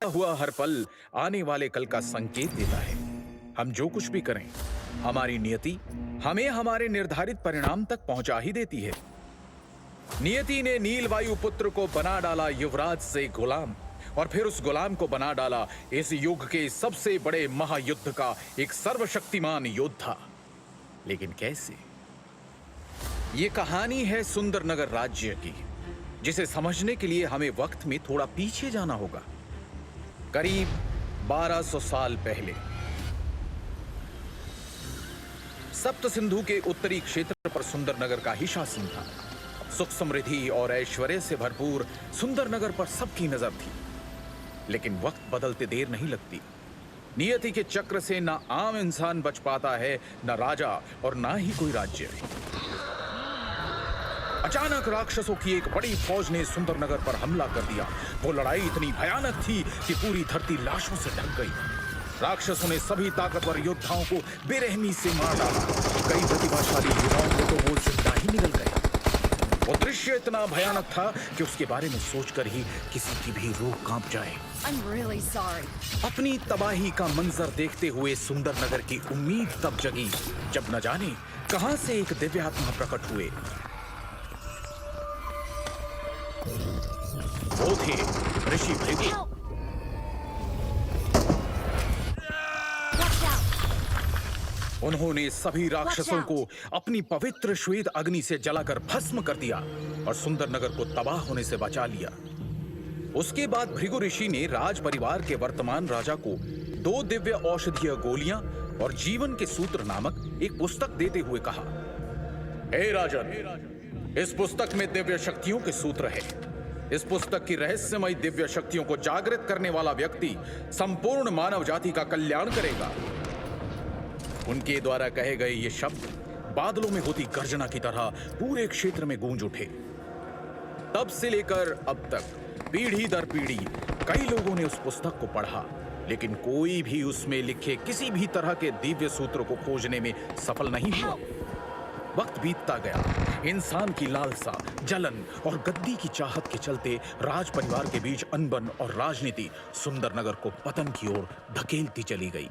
हुआ हर पल आने वाले कल का संकेत देता है। हम जो कुछ भी करें, हमारी नियति हमें हमारे निर्धारित परिणाम तक पहुंचा ही देती है। नियति ने नील वायु पुत्र को बना डाला युवराज से गुलाम, और फिर उस गुलाम को बना डाला इस युग के सबसे बड़े महायुद्ध का एक सर्वशक्तिमान योद्धा। लेकिन कैसे? ये कहानी है सुंदरनगर राज्य की, जिसे समझने के लिए हमें वक्त में थोड़ा पीछे जाना होगा। करीब 1200 साल पहले सप्त सिंधु के उत्तरी क्षेत्र पर सुंदरनगर का ही शासन था। सुख समृद्धि और ऐश्वर्य से भरपूर सुंदरनगर पर सबकी नजर थी। लेकिन वक्त बदलते देर नहीं लगती। नियति के चक्र से ना आम इंसान बच पाता है, ना राजा और ना ही कोई राज्य। अचानक राक्षसों की एक बड़ी फौज ने सुंदरनगर पर हमला कर दिया। वो लड़ाई इतनी भयानक थी कि पूरी धरती लाशों से ढक गई। राक्षसों ने सभी ताकतवर योद्धाओं को बेरहमी से मार डाला। कई प्रतिभाशाली युवाओं को तो वो जिंदा ही निकल गए। वो दृश्य इतना भयानक था कि उसके बारे में सोचकर ही किसी की भी रूह कांप जाए। I'm really sorry. अपनी तबाही का मंजर देखते हुए सुंदरनगर की उम्मीद तब जगी जब न जाने कहां से एक दिव्यात्मा प्रकट हुए। वो थे ऋषि भृगु। उन्होंने सभी राक्षसों को अपनी पवित्र श्वेत अग्नि से जलाकर भस्म कर दिया और सुंदरनगर को तबाह होने से बचा लिया। उसके बाद भृगु ऋषि ने राज परिवार के वर्तमान राजा को 2 दिव्य औषधीय गोलियां और जीवन के सूत्र नामक एक पुस्तक देते हुए कहा, हे राजन, इस पुस्तक में दिव्य शक्तियों के सूत्र है। इस पुस्तक की रहस्यमयी दिव्य शक्तियों को जागृत करने वाला व्यक्ति संपूर्ण मानव जाति का कल्याण करेगा। उनके द्वारा कहे गए ये शब्द बादलों में होती गर्जना की तरह पूरे क्षेत्र में गूंज उठे। तब से लेकर अब तक पीढ़ी दर पीढ़ी कई लोगों ने उस पुस्तक को पढ़ा, लेकिन कोई भी उसमें लिखे किसी भी तरह के दिव्य सूत्र को खोजने में सफल नहीं हुआ। वक्त बीतता गया। इंसान की लालसा, जलन और गद्दी की चाहत के चलते राज परिवार के बीच अनबन और राजनीति सुंदरनगर को पतन की ओर धकेलती चली गई।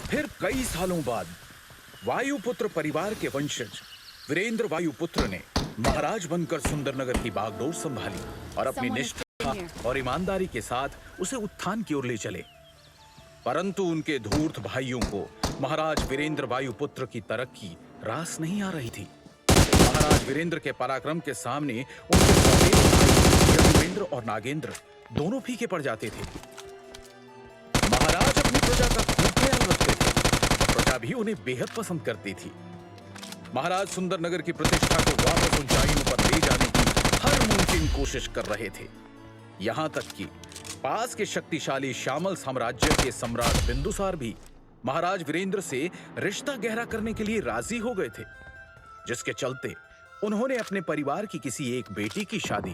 फिर कई सालों बाद वायुपुत्र परिवार के वंशज वीरेंद्र वायुपुत्र ने महाराज बनकर सुंदरनगर की बागडोर संभाली और अपनी निष्ठा और ईमानदारी के साथ उसे उत्थान की ओर ले चले। परंतु उनके धूर्त भाइयों को महाराज वीरेंद्र वायुपुत्र की तरक्की रास नहीं आ रही थी। महाराज वीरेंद्र के पराक्रम के सामने उनके सफेद भाई यजुवेंद्र और नागेंद्र दोनों फीके पड़ जाते थे। महाराज अपनी प्रजा का खूब ख्याल रखते थे। प्रजा भी उन्हें बेहद पसंद करती थी। महाराज सुंदरनगर की प्रतिष्ठा को वापस ऊंचाइयों पर ले जाने की हर मुमकिन कोशिश कर रहे थे। यहां तक कि पास के शक्तिशाली श्यामल साम्राज्य के सम्राट बिंदुसार भी महाराज वीरेंद्र से रिश्ता गहरा करने के लिए राजी हो गए थे, जिसके चलते उन्होंने अपने परिवार की किसी एक बेटी की शादी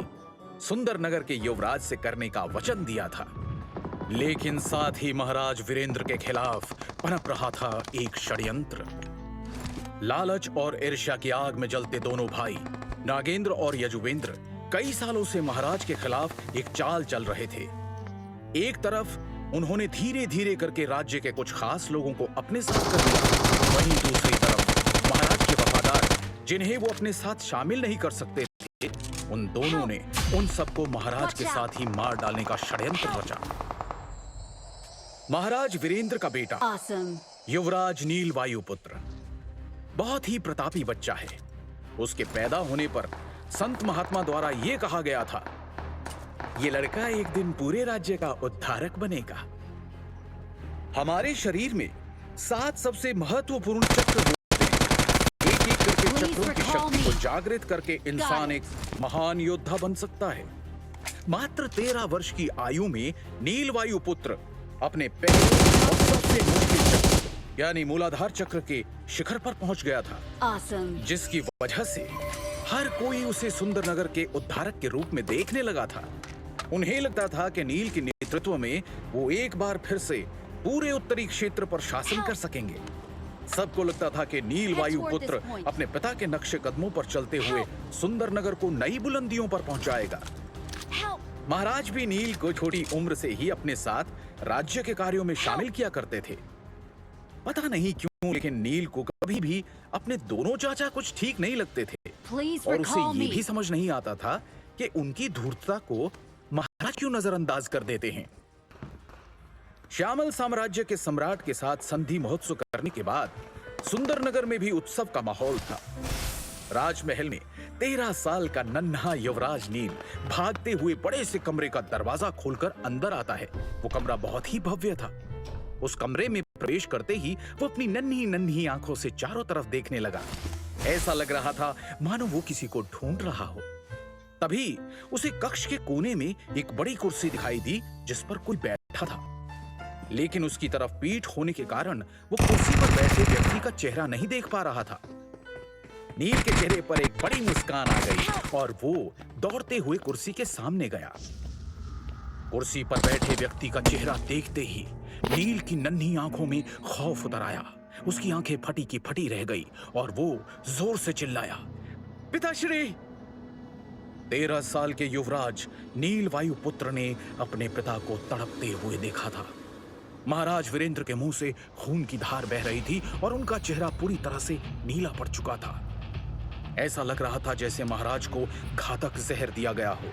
सुंदरनगर के युवराज से करने का वचन दिया था। लेकिन साथ ही महाराज वीरेंद्र के खिलाफ पनप रहा था एक षड्यंत्र। लालच और ईर्ष्या की आग में जलते दोनों भाई नागेंद्र और यजुवेंद्र कई सालों से महाराज के खिलाफ एक चाल चल रहे थे। एक तरफ उन्होंने धीरे धीरे करके राज्य के कुछ खास लोगों को अपने साथ कर लिया, वहीं दूसरी तरफ महाराज के वफादार, जिन्हें वो अपने साथ शामिल नहीं कर सकते थे, उन दोनों ने उन सबको महाराज के साथ ही मार डालने का षड्यंत्र रचा। महाराज वीरेंद्र का बेटा युवराज नील वायुपुत्र बहुत ही प्रतापी बच्चा है। उसके पैदा होने पर संत महात्मा द्वारा यह कहा गया था, ये लड़का एक दिन पूरे राज्य का उद्धारक बनेगा। हमारे शरीर में 7 सबसे महत्वपूर्ण चक्र होते हैं। एक एक करके चक्रों की शक्ति को जागृत करके इंसान एक महान योद्धा बन सकता है। मात्र 13 वर्ष की आयु में नील वायुपुत्र अपने पहले और सबसे मुश्किल चक्र यानी मूलाधार चक्र के शिखर पर पहुंच गया था, जिसकी वजह से हर कोई उसे सुंदरनगर के उद्धारक के रूप में देखने लगा था। उन्हें लगता था कि नील के नेतृत्व में वो एक बार फिर से पूरे उत्तरी क्षेत्र पर शासन कर सकेंगे। सबको लगता था कि नील वायुपुत्र अपने पिता के नक्शे कदमों पर चलते हुए सुंदरनगर को नई बुलंदियों पर पहुंचाएगा। महाराज भी नील को छोटी उम्र से ही अपने साथ राज्य के कार्यों में शामिल किया करते थे। पता नहीं क्यों, लेकिन नील को कभी भी अपने दोनों चाचा कुछ ठीक नहीं लगते थे और उसे ये भी समझ नहीं आता था कि उनकी धूर्तता को महाराज क्यों नजरअंदाज कर देते हैं। श्यामल साम्राज्य के सम्राट के साथ संधि महोत्सव करने के बाद सुंदरनगर में भी उत्सव का माहौल था। राजमहल में 13 साल का नन्हा युवराज नील भागते हुए बड़े से कमरे का दरवाजा खोलकर अंदर आता है। वो कमरा बहुत ही भव्य था। उस कमरे में प्रवेश करते ही वो अपनी नन्ही नन्ही आंखों से चारों तरफ देखने लगा। ऐसा लग रहा था मानो वो किसी को ढूंढ रहा हो। तभी उसे कक्ष के कोने में एक बड़ी कुर्सी दिखाई दी जिस पर कोई बैठा था, लेकिन उसकी तरफ पीठ होने के कारण वो कुर्सी पर बैठे व्यक्ति का चेहरा नहीं देख पा रहा था। नील के चेहरे पर एक बड़ी मुस्कान आ गई और वो दौड़ते हुए कुर्सी के सामने गया। कुर्सी पर बैठे व्यक्ति का चेहरा देखते ही नील की नन्ही आंखों में खौफ उतर आया। उसकी आंखें फटी की फटी रह गई और वो जोर से चिल्लाया, पिताश्री! 13 साल के युवराज नील वायुपुत्र ने अपने पिता को तड़पते हुए देखा था। महाराज वीरेंद्र के मुंह से खून की धार बह रही थी और उनका चेहरा पूरी तरह से नीला पड़ चुका था। ऐसा लग रहा था जैसे महाराज को घातक जहर दिया गया हो।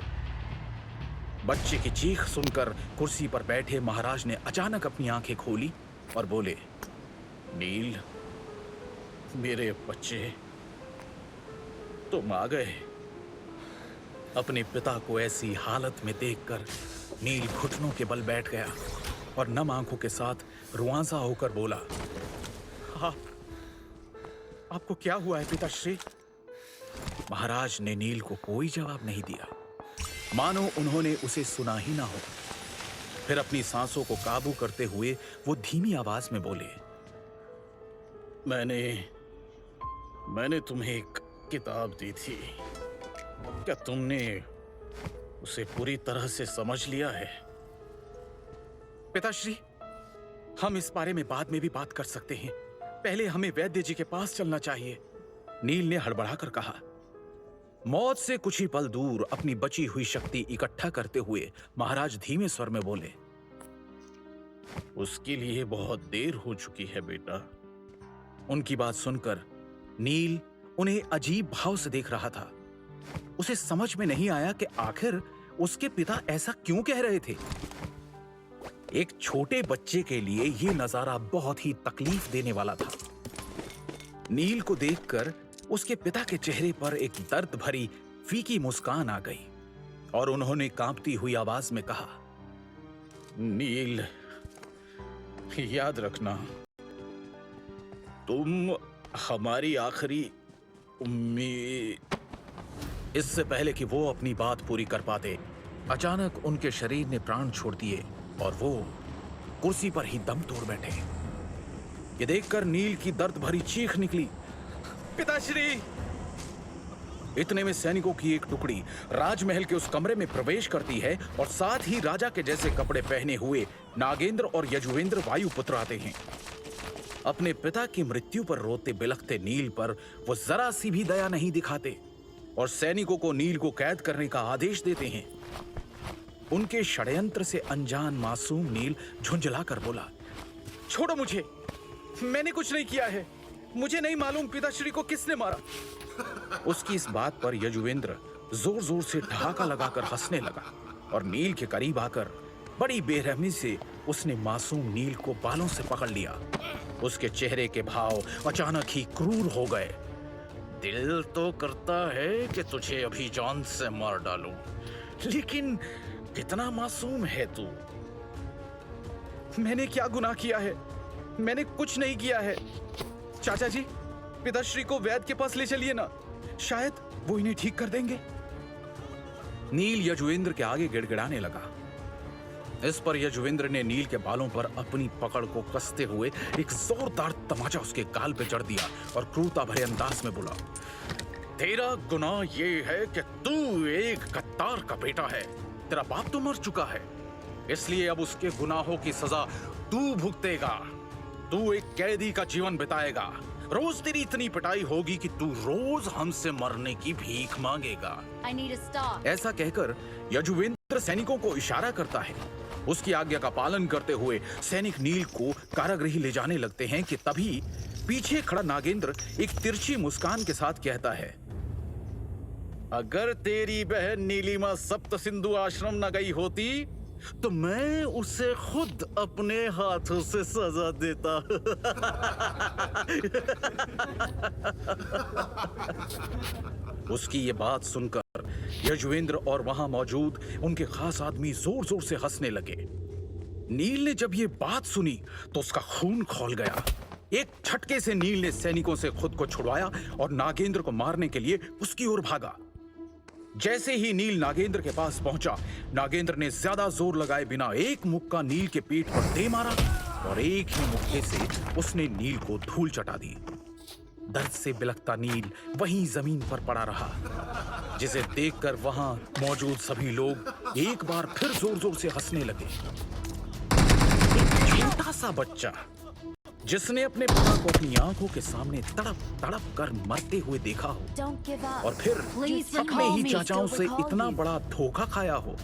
बच्चे की चीख सुनकर कुर्सी पर बैठे महाराज ने अचानक अपनी आंखें खोली और बोले, नील, मेरे बच्चे, तुम आ गए। अपने पिता को ऐसी हालत में देखकर नील घुटनों के बल बैठ गया और नम आंखों के साथ रुआंसा होकर बोला, हाँ, आपको क्या हुआ है पिताश्री? महाराज ने नील को कोई जवाब नहीं दिया, मानो उन्होंने उसे सुना ही ना हो। फिर अपनी सांसों को काबू करते हुए वो धीमी आवाज में बोले, मैंने तुम्हें एक किताब दी थी, क्या तुमने उसे पूरी तरह से समझ लिया है? पिताश्री, हम इस बारे में बाद में भी बात कर सकते हैं, पहले हमें वैद्य जी के पास चलना चाहिए। नील ने हड़बड़ाकर कहा। मौत से कुछ ही पल दूर अपनी बची हुई शक्ति इकट्ठा करते हुए महाराज धीमे स्वर में बोले, उसके लिए बहुत देर हो चुकी है बेटा। उनकी बात सुनकर नील उन्हें अजीब भाव से देख रहा था। उसे समझ में नहीं आया कि आखिर उसके पिता ऐसा क्यों कह रहे थे। एक छोटे बच्चे के लिए यह नजारा बहुत ही तकलीफ देने वाला था। नील को देखकर उसके पिता के चेहरे पर एक दर्द भरी फीकी मुस्कान आ गई और उन्होंने कांपती हुई आवाज में कहा, नील, याद रखना, तुम हमारी आखिरी उम्मीद। इससे पहले कि वो अपनी बात पूरी कर पाते, अचानक उनके शरीर ने प्राण छोड़ दिए और वो कुर्सी पर ही दम तोड़ बैठे। ये देखकर नील की दर्द भरी चीख निकली, पिताश्री! इतने में सैनिकों की एक टुकड़ी राजमहल के उस कमरे में प्रवेश करती है और साथ ही राजा के जैसे कपड़े पहने हुए नागेंद्र और यजुवेंद्र वायुपुत्र आते हैं। अपने पिता की मृत्यु पर रोते बिलखते नील पर वो जरा सी भी दया नहीं दिखाते और सैनिकों को नील को कैद करने का आदेश देते हैं। उनके षड्यंत्र से अनजान मासूम नील झुंझलाकर बोला, छोड़ो मुझे, मैंने कुछ नहीं किया है, मुझे नहीं मालूम पिताश्री को किसने मारा। उसकी इस बात पर यजुवेंद्र जोर जोर से ठहाका लगाकर हंसने लगा और नील के करीब आकर बड़ी बेरहमी से उसने मासूम नील को बालों से पकड़ लिया। उसके चेहरे के भाव अचानक ही क्रूर हो गए। दिल तो करता है कि तुझे अभी जान से मार डालूं, लेकिन कितना मासूम है तू। मैंने क्या गुनाह किया है? मैंने कुछ नहीं किया है। चाचा जी, पिताश्री को वैद्य के पास ले चलिए ना, शायद वो इन्हें ठीक कर देंगे। नील यजुवेंद्र के आगे गिड़गिड़ाने लगा। इस पर यजुवेंद्र ने नील के बालों पर अपनी पकड़ को कसते हुए एक जोरदार तमाचा उसके गाल पे जड़ दिया और क्रूरता भरे अंदाज में बोला, तेरा गुनाह ये है कि तू एक गद्दार का बेटा है। तेरा बाप तो मर चुका है, इसलिए अब उसके गुनाहों की सजा तू भुगतेगा। तू एक कैदी का जीवन बिताएगा। रोज तेरी इतनी पिटाई होगी कि तू रोज हमसे मरने की भीख मांगेगा। I need to stop. ऐसा कहकर यजुवेंद्र सैनिकों को इशारा करता है। उसकी आज्ञा का पालन करते हुए सैनिक नील को कारागृह ले जाने लगते हैं कि तभी पीछे खड़ा नागेंद्र एक तिरछी मुस्कान के साथ कहता है, अगर तेरी बहन नीलिमा सप्त सिंधु आश्रम न गई होती तो मैं उसे खुद अपने हाथों से सजा देता। उसकी ये बात सुनकर यजुवेंद्र और वहां मौजूद उनके खास आदमी जोर जोर से हंसने लगे। नील ने जब ये बात सुनी तो उसका खून खौल गया। एक झटके से नील ने सैनिकों से खुद को छुड़वाया और नागेंद्र को मारने के लिए उसकी ओर भागा। जैसे ही नील नागेंद्र के पास पहुंचा, नागेंद्र ने ज्यादा जोर लगाए बिना एक मुक्का नील के पेट पर दे मारा और एक ही मुक्के से उसने नील को धूल चटा दी। दर्द से बिलखता नील वहीं जमीन पर पड़ा रहा, जिसे देखकर वहां मौजूद सभी लोग एक बार फिर जोर जोर से हंसने लगे। एक छोटा सा बच्चा जिसने अपने पिता को अपनी आंखों के सामने तड़प तड़प कर मरते हुए देखा हो और फिर अपने ही चाचाओं से इतना बड़ा धोखा खाया हो,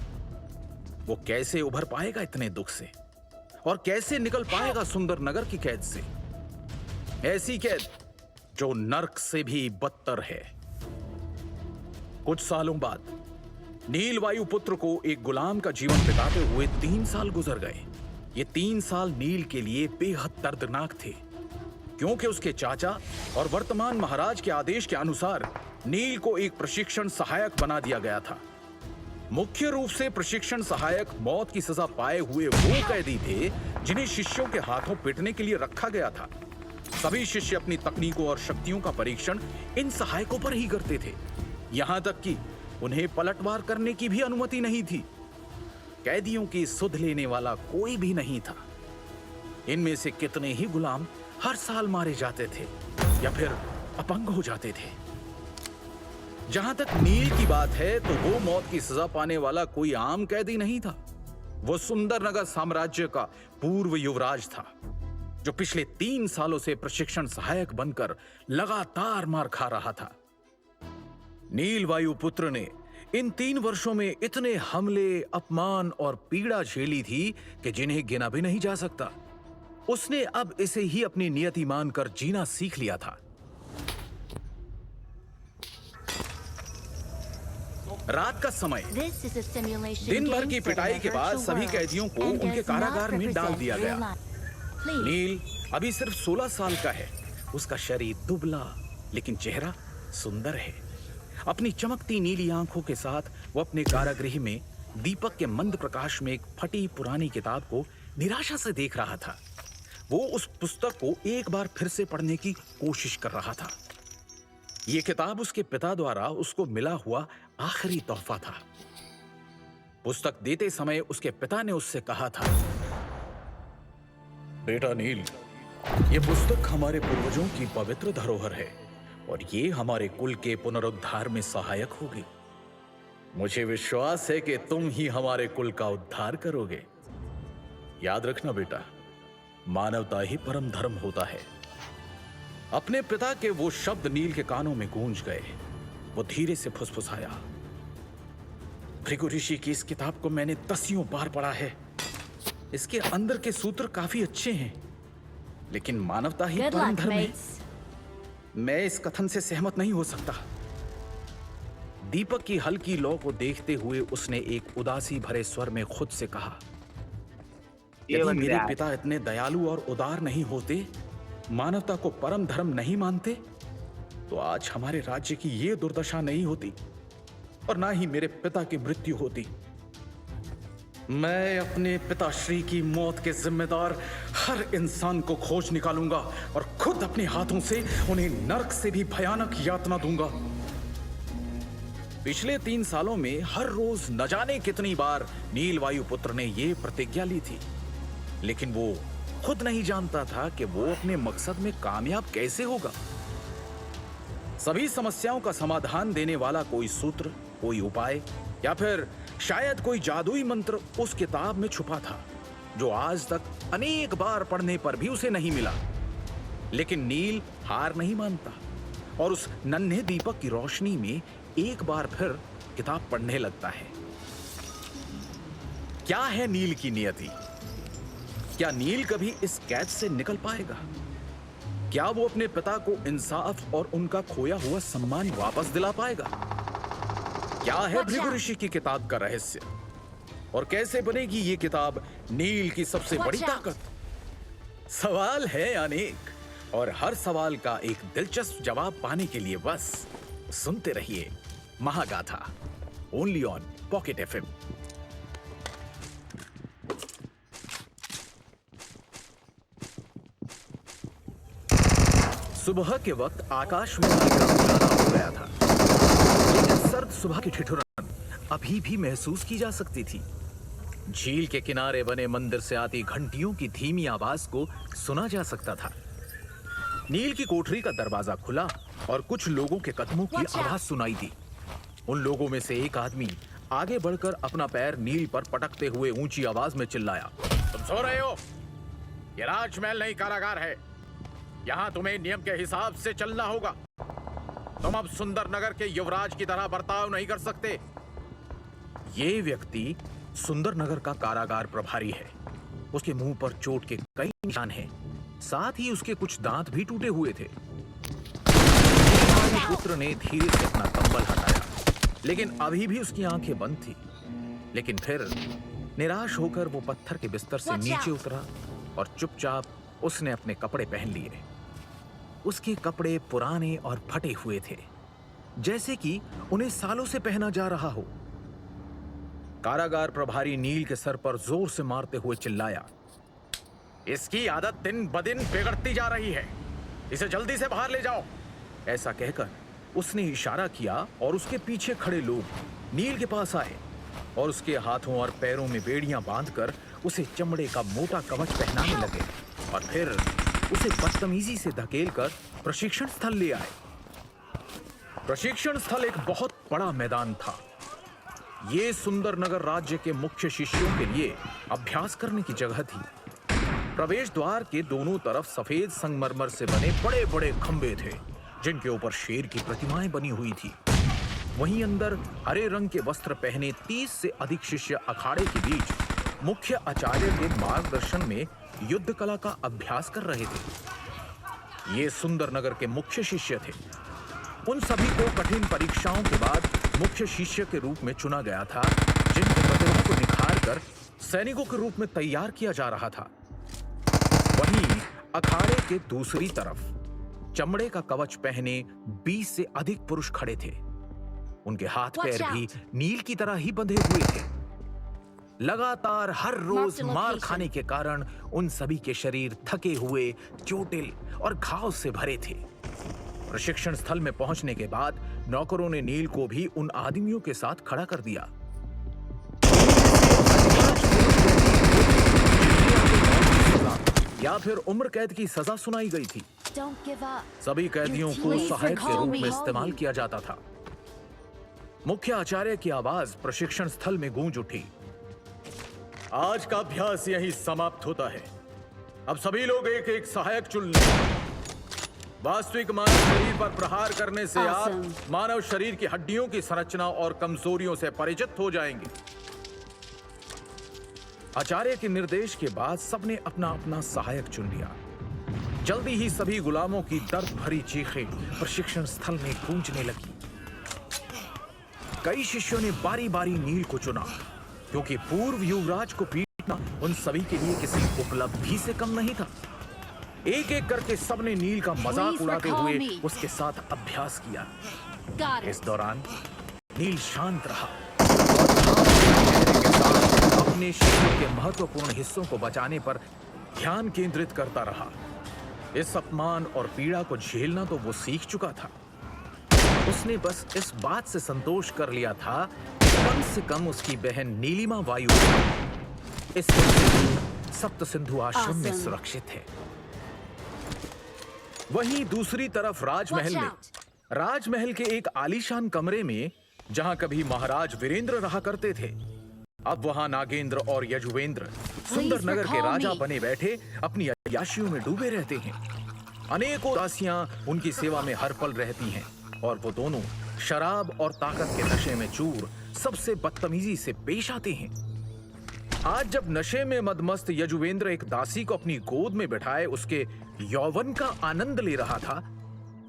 वो कैसे उभर पाएगा इतने दुख से और कैसे निकल पाएगा सुंदर नगर की कैद से, ऐसी कैद जो नर्क से भी बदतर है। कुछ सालों बाद नील वायुपुत्र को एक गुलाम का जीवन बिताते हुए 3 साल गुजर गए। ये 3 साल नील के लिए बेहद दर्दनाक थे, क्योंकि उसके चाचा और वर्तमान महाराज के आदेश के अनुसार नील को एक प्रशिक्षण सहायक बना दिया गया था। मुख्य रूप से प्रशिक्षण सहायक मौत की सजा पाए हुए वो कैदी थे जिन्हें शिष्यों के हाथों पीटने के लिए रखा गया था। सभी शिष्य अपनी तकनीकों और शक्तियों का परीक्षण इन सहायकों पर ही करते थे, यहां तक कि उन्हें पलटवार करने की भी अनुमति नहीं थी। कैदियों की सुध लेने वाला कोई भी नहीं था। इनमें से कितने ही गुलाम हर साल मारे जाते थे या फिर अपंग हो जाते थे। जहां तक नील की बात है तो वो मौत की सजा पाने वाला कोई आम कैदी नहीं था। वो सुंदरनगर साम्राज्य का पूर्व युवराज था, जो पिछले 3 सालों से प्रशिक्षण सहायक बनकर लगातार मार खा रहा था। नील वायुपुत्र ने इन 3 वर्षों में इतने हमले, अपमान और पीड़ा झेली थी कि जिन्हें गिना भी नहीं जा सकता। उसने अब इसे ही अपनी नियति मानकर जीना सीख लिया था। रात का समय, दिन भर की पिटाई के बाद सभी कैदियों को उनके कारागार में डाल दिया गया। नील अभी सिर्फ 16 साल का है। उसका शरीर दुबला लेकिन चेहरा सुंदर है। अपनी चमकती नीली आंखों के साथ वो अपने कारागृह में दीपक के मंद प्रकाश में एक फटी पुरानी किताब को निराशा से देख रहा था। वो उस पुस्तक को एक बार फिर से पढ़ने की कोशिश कर रहा था। ये किताब उसके पिता द्वारा उसको मिला हुआ आखिरी तोहफा था। पुस्तक देते समय उसके पिता ने उससे कहा था, बेटा नील, ये पुस्तक हमारे पूर्वजों की पवित्र धरोहर है और ये हमारे कुल के पुनरुद्धार में सहायक होगी। मुझे विश्वास है कि तुम ही हमारे कुल का उद्धार करोगे। याद रखना बेटा, मानवता ही परम धर्म होता है। अपने पिता के वो शब्द नील के कानों में गूंज गए। वो धीरे से फुसफुसाया, भृगु ऋषि की इस किताब को मैंने 10 बार पढ़ा है। इसके अंदर के सूत्र काफी अच्छे हैं, लेकिन मानवता ही परम धर्म है। मैं इस कथन से सहमत नहीं हो सकता। दीपक की हल्की लौ को देखते हुए उसने एक उदासी भरे स्वर में खुद से कहा, यदि मेरे पिता इतने दयालु और उदार नहीं होते, मानवता को परम धर्म नहीं मानते, तो आज हमारे राज्य की ये दुर्दशा नहीं होती और ना ही मेरे पिता की मृत्यु होती। मैं अपने पिताश्री की मौत के जिम्मेदार हर इंसान को खोज निकालूंगा और खुद अपने हाथों से उन्हें नरक से भी भयानक यातना दूंगा। पिछले 3 सालों में हर रोज न जाने कितनी बार नील वायुपुत्र ने यह प्रतिज्ञा ली थी, लेकिन वो खुद नहीं जानता था कि वो अपने मकसद में कामयाब कैसे होगा। सभी समस्याओं का समाधान देने वाला कोई सूत्र, कोई उपाय या फिर शायद कोई जादुई मंत्र उस किताब में छुपा था, जो आज तक अनेक बार पढ़ने पर भी उसे नहीं मिला। लेकिन नील हार नहीं मानता और उस नन्हे दीपक की रोशनी में एक बार फिर किताब पढ़ने लगता है। क्या है नील की नियति? क्या नील कभी इस कैद से निकल पाएगा? क्या वो अपने पिता को इंसाफ और उनका खोया हुआ सम्मान वापस दिला पाएगा? क्या है भृगु ऋषि की किताब का रहस्य और कैसे बनेगी ये किताब नील की सबसे बड़ी ताकत? सवाल है अनेक और हर सवाल का एक दिलचस्प जवाब पाने के लिए बस सुनते रहिए Mahagatha, only on pocket FM. सुबह के वक्त आकाश में हल्का उजाला हो गया था, लेकिन सर्द सुबह की ठिठुरन अभी भी महसूस की जा सकती थी। झील के किनारे बने मंदिर से आती घंटियों की धीमी आवाज को सुना जा सकता था। नील की कोठरी का दरवाजा खुला और कुछ लोगों के कदमों की आवाज सुनाई दी। उन लोगों में से एक आदमी आगे बढ़कर अपना पैर नील पर पटकते हुए ऊंची आवाज में चिल्लाया, तुम सो रहे हो? ये राजमहल नहीं कारागार है। यहाँ तुम्हें नियम के हिसाब से चलना होगा। तुम अब सुंदर नगर के युवराज की तरह बर्ताव नहीं कर सकते। ये व्यक्ति सुंदर नगर का कारागार प्रभारी है। उसके मुंह पर चोट के कई निशान हैं, साथ ही उसके कुछ दांत भी टूटे हुए थे। पुत्र ने धीरे से अपना कंबल हटाया, लेकिन अभी भी उसकी आंखें बंद थी। लेकिन फिर निराश होकर वो पत्थर के बिस्तर से नीचे उतरा और चुपचाप उसने अपने कपड़े पहन लिए। उसके कपड़े पुराने और फटे हुए थे, जैसे कि उन्हें सालों से पहना जा रहा हो। कारागार प्रभारी नील के सर पर जोर से मारते हुए चिल्लाया, इसकी आदत दिन ब दिन बिगड़ती जा रही है, इसे जल्दी से बाहर ले जाओ। ऐसा कहकर उसने इशारा किया और उसके पीछे खड़े लोग नील के पास आए और उसके हाथों और पैरों में बेड़ियां बांधकर उसे चमड़े का मोटा कवच पहनाने लगे और फिर उसे बदतमीजी से धकेलकर प्रशिक्षण स्थल ले आए। प्रशिक्षण स्थल एक बहुत बड़ा मैदान था। ये सुंदर नगर राज्य के मुख्य शिष्यों के लिए अभ्यास करने की जगह थी। प्रवेश द्वार के दोनों तरफ सफेद संगमरमर से बने बड़े बड़े खंबे थे, जिनके ऊपर शेर की प्रतिमाएं बनी हुई थी। वहीं अंदर हरे रंग के वस्त्र पहने 30 से अधिक शिष्य अखाड़े के बीच मुख्य आचार्य के मार्गदर्शन में युद्ध कला का अभ्यास कर रहे थे। ये सुंदर नगर के मुख्य शिष्य थे। उन सभी को कठिन परीक्षाओं के बाद मुख्य शिष्य के रूप में चुना गया था, जिनके प्रतिभा को निखार कर सैनिकों के रूप में तैयार किया जा रहा था। वहीं अखाड़े के दूसरी तरफ चमड़े का कवच पहने 20 से अधिक पुरुष खड़े थे। उनके हाथ पैर भी नील की तरह ही बंधे हुए थे। लगातार हर रोज मार खाने के कारण उन सभी के शरीर थके हुए, चोटिल और घाव से भरे थे। प्रशिक्षण स्थल में पहुंचने के बाद नौकरों ने नील को भी उन आदमियों के साथ खड़ा कर दिया। या फिर उम्र कैद की सजा सुनाई गई थी। सभी कैदियों को सहायक के रूप में इस्तेमाल किया जाता था। मुख्य आचार्य की आवाज प्रशिक्षण स्थल में गूंज उठी, आज का अभ्यास यहीं समाप्त होता है। अब सभी लोग एक एक सहायक चुन लें। वास्तविक मानव शरीर पर प्रहार करने से आप मानव शरीर की हड्डियों की संरचना और कमजोरियों से परिचित हो जाएंगे। आचार्य के निर्देश के बाद सबने अपना अपना सहायक चुन लिया। जल्दी ही सभी गुलामों की दर्द भरी चीखें प्रशिक्षण स्थल में गूंजने लगी। कई शिष्यों ने बारी बारी नील को चुना, क्योंकि पूर्व युवराज को पीटना उन सभी के लिए किसी उपलब्धि से कम नहीं था। एक एक करके सबने नील का मजाक उड़ाते हुए उसके साथ अभ्यास किया। इस दौरान नील शांत रहा, अपने शरीर के महत्वपूर्ण हिस्सों को बचाने पर ध्यान केंद्रित करता रहा। इस अपमान और पीड़ा को झेलना तो वो सीख चुका था। उसने बस इस बात से संतोष कर लिया था कि कम से कम उसकी बहन नीलिमा वायु इस सप्त सिंधु आश्रम में सुरक्षित है। वहीं दूसरी तरफ राजमहल के एक आलीशान कमरे में, जहां कभी महाराज वीरेंद्र रहा करते थे, अब वहां नागेंद्र और यजुवेंद्र सुंदर नगर के राजा बने बैठे अपनी अय्याशियों में डूबे रहते हैं। अनेकों दासियां उनकी सेवा में हर पल रहती हैं और वो दोनों शराब और ताकत के नशे में चूर सबसे बदतमीजी से पेश आते हैं। आज जब नशे में मदमस्त यजुवेंद्र एक दासी को अपनी गोद में बैठाए उसके यौवन का आनंद ले रहा था,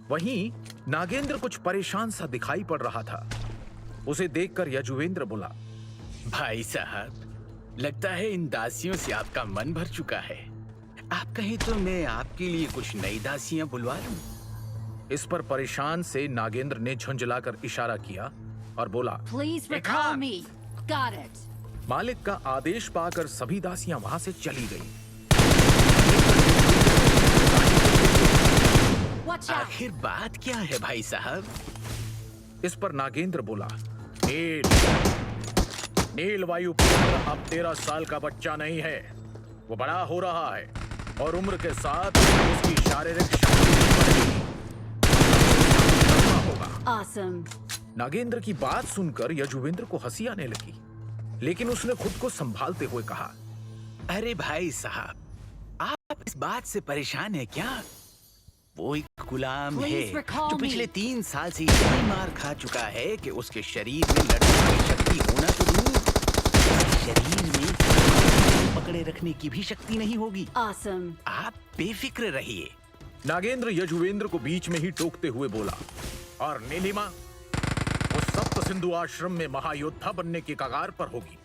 वहीं नागेंद्र कुछ परेशान सा दिखाई पड़ रहा था। उसे देखकर यजुवेंद्र बोला, भाई साहब, लगता है इन दासियों से आपका मन भर चुका है। आप कहें तो मैं आपके लिए कुछ नई दासियां बुलवा लूं। इस पर परेशान से नागेंद्र ने झुंझलाकर इशारा किया और बोला, Please recall me. Got it. मालिक का आदेश पाकर सभी दासियां वहां से चली गईं। Watch out. आखिर बात क्या है भाई साहब? इस पर नागेंद्र बोला, नील वायुपुत्र अब 13 साल का बच्चा नहीं है, वो बड़ा हो रहा है और उम्र के साथ उसकी शारीरिक शक्ति भी बढ़ेगी। होगा। Awesome. नागेंद्र की बात सुनकर यजुवेंद्र को हंसी आने लगी, लेकिन उसने खुद को संभालते हुए कहा, अरे भाई साहब, आप इस बात से परेशान हैं क्या? वो एक गुलाम Please है recall जो me. पिछले 3 साल से इतनी मार खा चुका है कि उसके शरीर में लड़ने की शक्ति होना तो दूर, उसके शरीर में पकड़े रखने की भी शक्ति नहीं होगी। Awesome. आप बेफिक्र रहिए। नागेंद्र यजुवेंद्र को बीच में ही टोकते हुए बोला, और नीलिमा वो सप्त सिंधु आश्रम में महायोद्धा बनने की कगार पर होगी।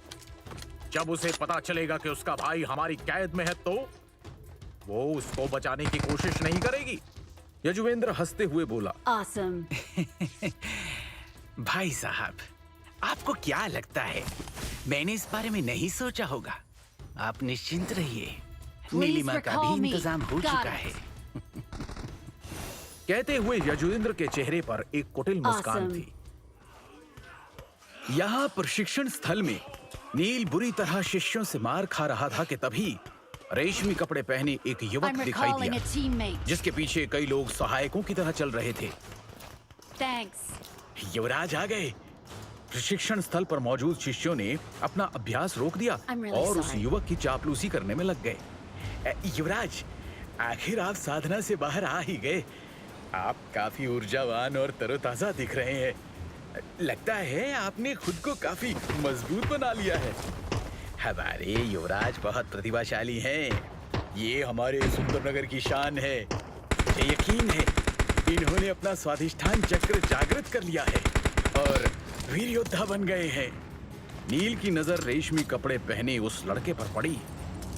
जब उसे पता चलेगा कि उसका भाई हमारी कैद में है तो वो उसको बचाने की कोशिश नहीं करेगी। यजुवेंद्र हंसते हुए बोला, Awesome. भाई साहब, आपको क्या लगता है मैंने इस बारे में नहीं सोचा होगा? आप निश्चिंत रहिए, नीलिमा का recall भी me. इंतजाम हो Got चुका it. है। कहते हुए यजुवेंद्र के चेहरे पर एक कुटिल मुस्कान Awesome. थी। यहाँ प्रशिक्षण स्थल में नील बुरी तरह शिष्यों से मार खा रहा था कि तभी रेशमी कपड़े पहने एक युवक I'm दिखाई recalling दिया, a teammate. जिसके पीछे कई लोग सहायकों की तरह चल रहे थे। Thanks. युवराज आ गए। प्रशिक्षण स्थल पर मौजूद शिष्यों ने अपना अभ्यास रोक दिया I'm really और उस sorry. युवक की चापलूसी करने में लग गए। युवराज, आखिर आप साधना से बाहर आ ही गए। आप काफी ऊर्जावान और तरोताजा दिख रहे हैं। लगता है आपने खुद को काफी मजबूत बना लिया है। हमारे युवराज बहुत प्रतिभाशाली हैं। ये हमारे सुंदरनगर की शान है। मुझे यकीन है इन्होंने अपना स्वाधिष्ठान चक्र जागृत कर लिया है और वीर योद्धा बन गए हैं। नील की नजर रेशमी कपड़े पहने उस लड़के पर पड़ी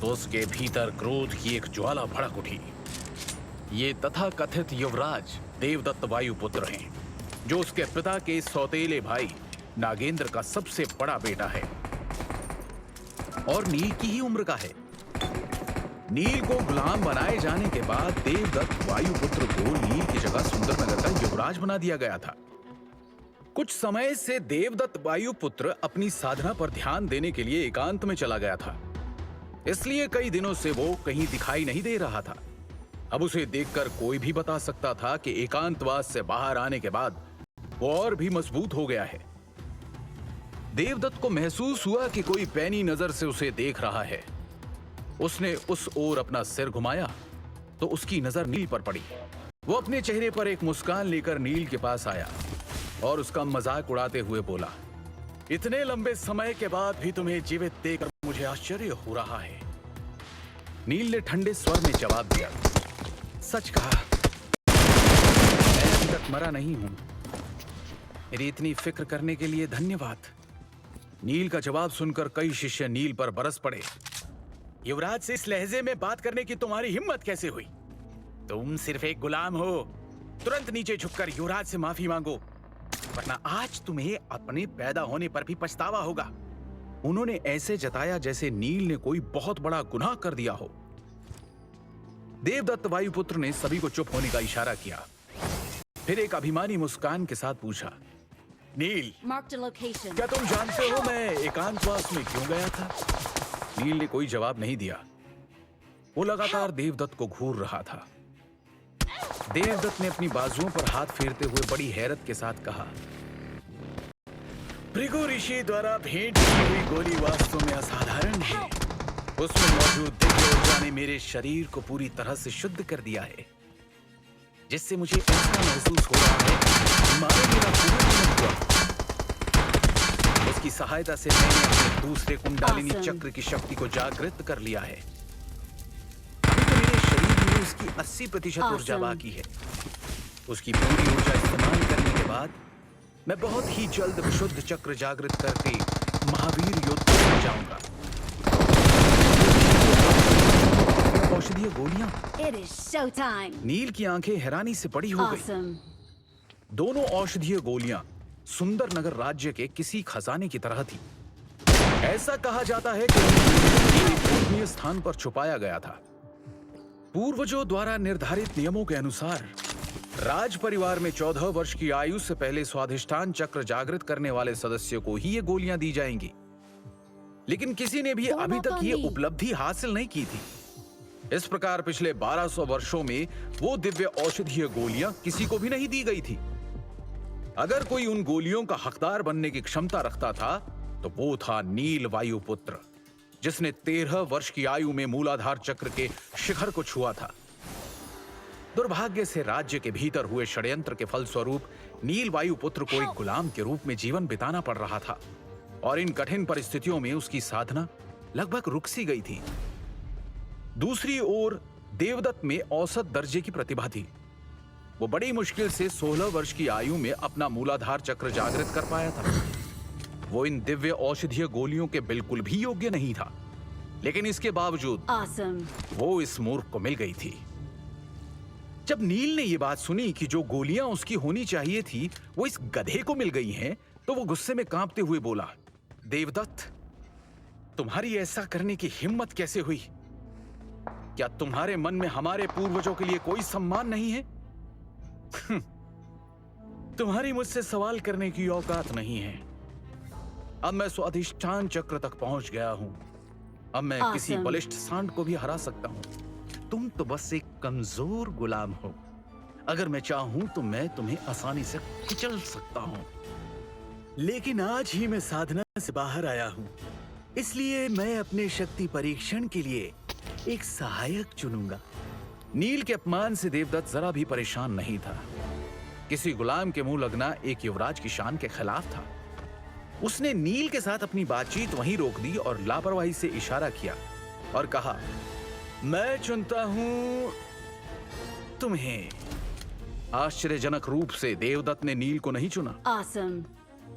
तो उसके भीतर क्रोध की एक ज्वाला भड़क उठी। ये तथाकथित युवराज देवदत्त वायुपुत्र हैं, जो उसके पिता के सौतेले भाई नागेंद्र का सबसे बड़ा बेटा है और नील की ही उम्र का है। नील को गुलाम बनाए जाने के बाद देवदत्त वायुपुत्र को नील की जगह सुंदरनगर का युवराज बना दिया गया था। कुछ समय से देवदत्त वायुपुत्र अपनी साधना पर ध्यान देने के लिए एकांत में चला गया था, इसलिए कई दिनों से वो कहीं दिखाई नहीं दे रहा था। अब उसे देखकर कोई भी बता सकता था कि एकांतवास से बाहर आने के बाद वो और भी मजबूत हो गया है। देवदत्त को महसूस हुआ कि कोई पैनी नजर से उसे देख रहा है। उसने उस ओर अपना सिर घुमाया तो उसकी नजर नील पर पड़ी। वो अपने चेहरे पर एक मुस्कान लेकर नील के पास आया और उसका मजाक उड़ाते हुए बोला, इतने लंबे समय के बाद भी तुम्हें जीवित देखकर मुझे आश्चर्य हो रहा है। नील ने ठंडे स्वर में जवाब दिया, सच कहा, मैं अभी तक मरा नहीं हूं। मेरी इतनी फिक्र करने के लिए धन्यवाद। नील का जवाब सुनकर कई शिष्य नील पर बरस पड़े। युवराज से इस लहजे में बात करने की तुम्हारी हिम्मत कैसे हुई? तुम सिर्फ एक गुलाम हो। तुरंत नीचे झुककर युवराज से माफी मांगो, वरना आज तुम्हें अपने पैदा होने पर भी पछतावा होगा। उन्होंने ऐसे जताया जैसे नील ने कोई बहुत बड़ा गुनाह कर दिया हो। देवदत्त वायुपुत्र ने सभी को चुप होने का इशारा किया, फिर एक अभिमानी मुस्कान के साथ पूछा, नील, Marked a location. क्या तुम जानते हो मैं एकांतवास में क्यों गया था? नील ने कोई जवाब नहीं दिया। वो लगातार देवदत्त को घूर रहा था। देवदत्त ने अपनी बाजुओं पर हाथ फेरते हुए बड़ी हैरत के साथ कहा, भृगु ऋषि द्वारा भेंट की हुई गोली वास्तव में असाधारण है। उसमें मौजूद दिव्य ऊर्जा ने मेरे शरीर को पूरी तरह से शुद्ध कर दिया है। जिससे मुझे ऐसा महसूस हो रहा है मानो मेरा पुनर्जन्म हुआ। उसकी सहायता से मैंने अपने दूसरे कुंडलिनी Awesome. चक्र की शक्ति को जागृत कर लिया है। अभी तो मेरे शरीर में उसकी 80% ऊर्जा Awesome. बाकी है। उसकी पूरी ऊर्जा इस्तेमाल करने के बाद मैं बहुत ही जल्द विशुद्ध चक्र जागृत करके महावीर योद्धा बन जाऊंगा। औषधीय गोलियां। It is showtime. नील की आंखें हैरानी से बड़ी हो गई। Awesome. दोनों औषधीय गोलियां सुंदर नगर राज्य के किसी खजाने की तरह थी। ऐसा कहा जाता है कि उन्हें एक गोपनीय स्थान पर छुपाया गया था। पूर्वजों द्वारा निर्धारित नियमों के अनुसार राज परिवार में 14 वर्ष की आयु से पहले स्वाधिष्ठान चक्र जागृत करने वाले सदस्य को ही ये गोलियां दी जाएंगी। लेकिन किसी ने भी अभी तक ये उपलब्धि हासिल नहीं की थी। इस प्रकार पिछले 1200 वर्षों में वो दिव्य औषधीय गोलियां किसी को भी नहीं दी गई थी। अगर कोई उन गोलियों का हकदार बनने की क्षमता रखता था तो वो था नील वायुपुत्र, जिसने 13 वर्ष की आयु में मूलाधार चक्र के शिखर को छुआ था। दुर्भाग्य से राज्य के भीतर हुए षड्यंत्र के फलस्वरूप नील वायुपुत्र को एक गुलाम के रूप में जीवन बिताना पड़ रहा था और इन कठिन परिस्थितियों में उसकी साधना लगभग रुक सी गई थी। दूसरी ओर देवदत्त में औसत दर्जे की प्रतिभा थी। वो बड़ी मुश्किल से 16 वर्ष की आयु में अपना मूलाधार चक्र जागृत कर पाया था। वो इन दिव्य औषधीय गोलियों के बिल्कुल भी योग्य नहीं था, लेकिन इसके बावजूद Awesome. वो इस मूर्ख को मिल गई थी। जब नील ने ये बात सुनी कि जो गोलियां उसकी होनी चाहिए थी वो इस गधे को मिल गई हैं, तो वो गुस्से में कांपते हुए बोला, देवदत्त, तुम्हारी ऐसा करने की हिम्मत कैसे हुई? क्या तुम्हारे मन में हमारे पूर्वजों के लिए कोई सम्मान नहीं है? तुम्हारी मुझसे सवाल करने की औकात नहीं है। अब मैं स्वाधिष्ठान चक्र तक पहुंच गया हूं। अब मैं किसी Awesome. बलिष्ठ सांड को भी हरा सकता हूं। तुम तो बस एक कमजोर गुलाम हो। अगर मैं चाहूं तो मैं तुम्हें आसानी से कुचल सकता हूं। लेकिन आज ही मैं साधना से बाहर आया हूँ, इसलिए मैं अपने शक्ति परीक्षण के लिए एक सहायक चुनूंगा। नील के अपमान से देवदत्त जरा भी परेशान नहीं था। किसी गुलाम के मुंह लगना एक युवराज की शान के खिलाफ था। उसने नील के साथ अपनी बातचीत वहीं रोक दी और लापरवाही से इशारा किया और कहा, मैं चुनता हूँ तुम्हें। आश्चर्यजनक रूप से देवदत्त ने नील को नहीं चुना। Awesome.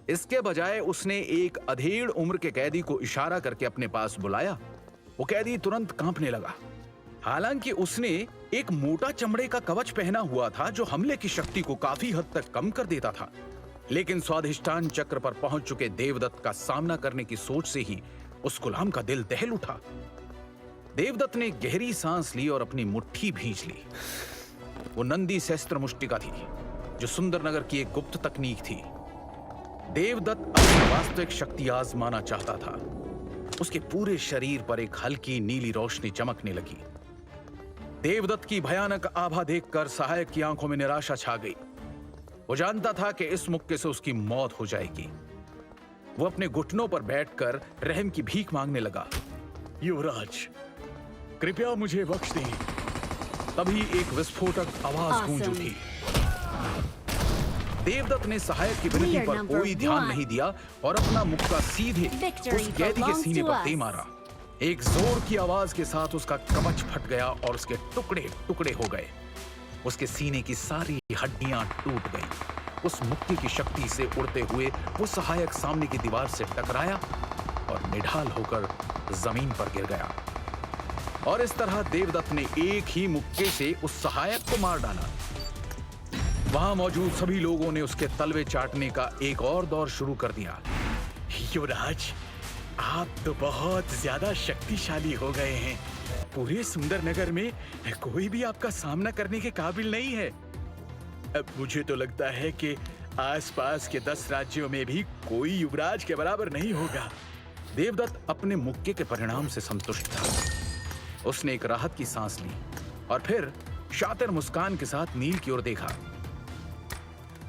इसके बजाय उसने एक अधेड़ उम्र के कैदी को इशारा करके अपने पास बुलाया। वो कैदी तुरंत कांपने लगा। हालांकि उसने एक मोटा चमड़े का कवच पहना हुआ था जो हमले की शक्ति को काफी हद तक कम कर देता था, लेकिन स्वाधिष्ठान चक्र पर पहुंच चुके देवदत्त का सामना करने की सोच से ही उस गुलाम का दिल दहल उठा। देवदत्त ने गहरी सांस ली और अपनी मुट्ठी भींच ली। वो नंदी शस्त्र मुष्टिका थी जो सुंदरनगर की एक गुप्त तकनीक थी। देवदत्त अपनी वास्तविक शक्ति आजमाना चाहता था। उसके पूरे शरीर पर एक हल्की नीली रोशनी चमकने लगी। देवदत्त की भयानक आभा देखकर सहायक की आंखों में निराशा छा गई। वो जानता था कि इस मुक्के से उसकी मौत हो जाएगी। वो अपने घुटनों पर बैठकर रहम की भीख मांगने लगा। युवराज, कृपया मुझे बख्श दें। तभी एक विस्फोटक आवाज गूंज Awesome. उठी। देवदत्त ने सहायक की विनती We are पर number कोई ध्यान one. नहीं दिया और अपना मुक्का सीधे Victory उस कैदी के belongs सीने to पर us. दे मारा। एक जोर की आवाज के साथ उसका कवच फट गया और उसके टुकड़े टुकड़े हो गए। उसके सीने की सारी हड्डियां टूट गईं। उस मुक्के की शक्ति से उड़ते हुए वो सहायक सामने की दीवार से टकराया और निढाल होकर जमीन पर गिर गया। और इस तरह देवदत्त ने एक ही मुक्के से उस सहायक को मार डाला। वहां मौजूद सभी लोगों ने उसके तलवे चाटने का एक और दौर शुरू कर दिया। युवराज, आप तो बहुत ज्यादा शक्तिशाली हो गए हैं। पूरे सुंदरनगर में कोई भी आपका सामना करने के काबिल नहीं है। अब मुझे तो लगता है कि आसपास के 10 राज्यों में भी कोई युवराज के बराबर नहीं होगा। देवदत्त अपने मुक्के के परिणाम से संतुष्ट था। उसने एक राहत की सांस ली और फिर शातिर मुस्कान के साथ नील की ओर देखा।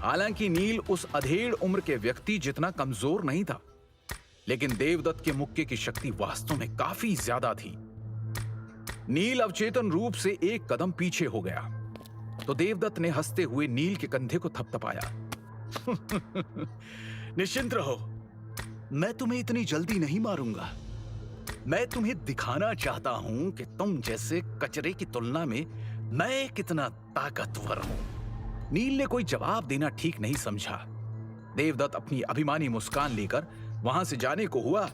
हालांकि नील उस अधेड़ उम्र के व्यक्ति जितना कमजोर नहीं था, लेकिन देवदत्त के मुक्के की शक्ति वास्तव में काफी ज्यादा थी। नील अवचेतन रूप से एक कदम पीछे हो गया। तो देवदत्त ने हंसते हुए नील के कंधे को थपथपाया। निश्चिंत रहो, मैं तुम्हें इतनी जल्दी नहीं मारूंगा। मैं तुम्हें दिखाना चाहता हूं कि तुम जैसे कचरे की तुलना में मैं कितना ताकतवर हूं। नील ने कोई जवाब देना ठीक नहीं समझा। देवदत्त अपनी अभिमानी मुस्कान लेकर वहां से जाने को हुआ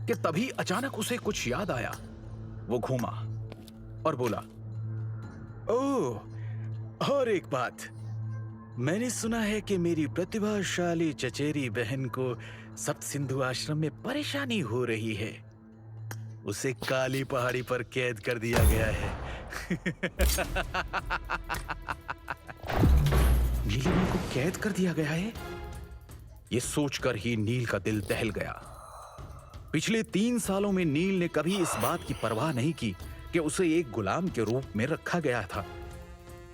कि तभी अचानक उसे कुछ याद आया। वो घूमा और बोला, ओह, और एक बात, मैंने सुना है कि मेरी प्रतिभाशाली चचेरी बहन को सप्त सिंधु आश्रम में परेशानी हो रही है। उसे काली पहाड़ी पर कैद कर दिया गया है। नीलिमा को कैद कर दिया गया है? ये सोचकर ही नील का दिल दहल गया। पिछले 3 सालों में नील ने कभी इस बात की परवाह नहीं की कि उसे एक गुलाम के रूप में रखा गया था।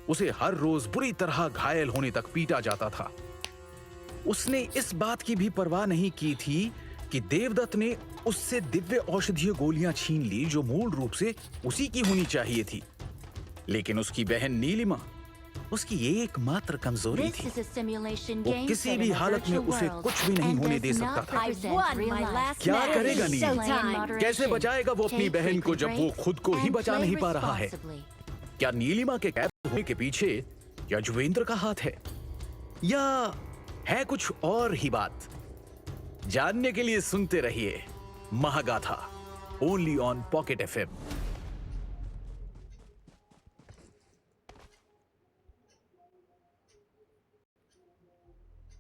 उसे हर रोज बुरी तरह घायल होने तक पीटा जाता था। उसने इस बात की भी परवाह नहीं की थी कि देवदत्त ने उससे दिव्य औषधीय गोलियां छीन ली जो मूल रूप से उसी की होनी चाहिए थी। लेकिन उसकी बहन नीलिमा उसकी एकमात्र कमजोरी थी। वो किसी भी हालत में उसे कुछ भी नहीं होने दे सकता था। क्या करेगा नील? Showtime. कैसे बचाएगा वो अपनी बहन को जब वो खुद को ही बचा नहीं पा रहा है? क्या नीलिमा के कैद होने के पीछे यजुवेंद्र का हाथ है या है कुछ और ही बात? जानने के लिए सुनते रहिए Mahagatha, only on pocket FM.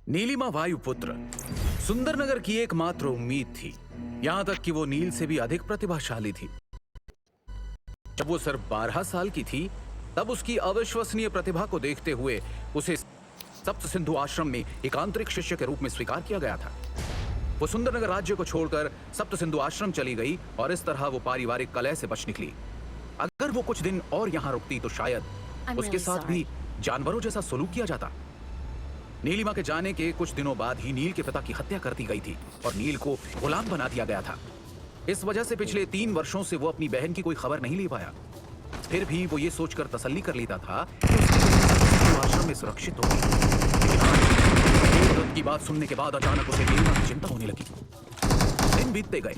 Neelima Vayuputra Sundarnagar की एकमात्र उम्मीद थी। यहां तक कि वो नील से भी अधिक प्रतिभाशाली थी। जब वो सिर्फ 12 साल की थी तब उसकी अविश्वसनीय प्रतिभा को देखते हुए उसे सप्त सिंधु आश्रम में एक आंतरिक शिष्य के रूप में स्वीकार किया गया था। वो सुंदरनगर राज्य को छोड़कर सप्त सिंधु आश्रम चली गई और इस तरह वो पारिवारिक कलह से बच निकली। अगर वो कुछ दिन और यहाँ रुकती तो शायद उसके साथ भी जानवरों जैसा सलूक किया जाता। नीलिमा के जाने के कुछ दिनों बाद ही नील के पिता की हत्या कर दी गई थी और नील को गुलाम बना दिया गया था। इस वजह से पिछले 3 वर्षों से वो अपनी बहन की कोई खबर नहीं ले पाया। फिर भी वो ये सोचकर तसल्ली कर लेता था कि उसकी बहन आश्रम में सुरक्षित होगी। देवदत्त की बात सुनने के बाद अचानक उसे नीलिमा की चिंता होने लगी। दिन बीतते गए।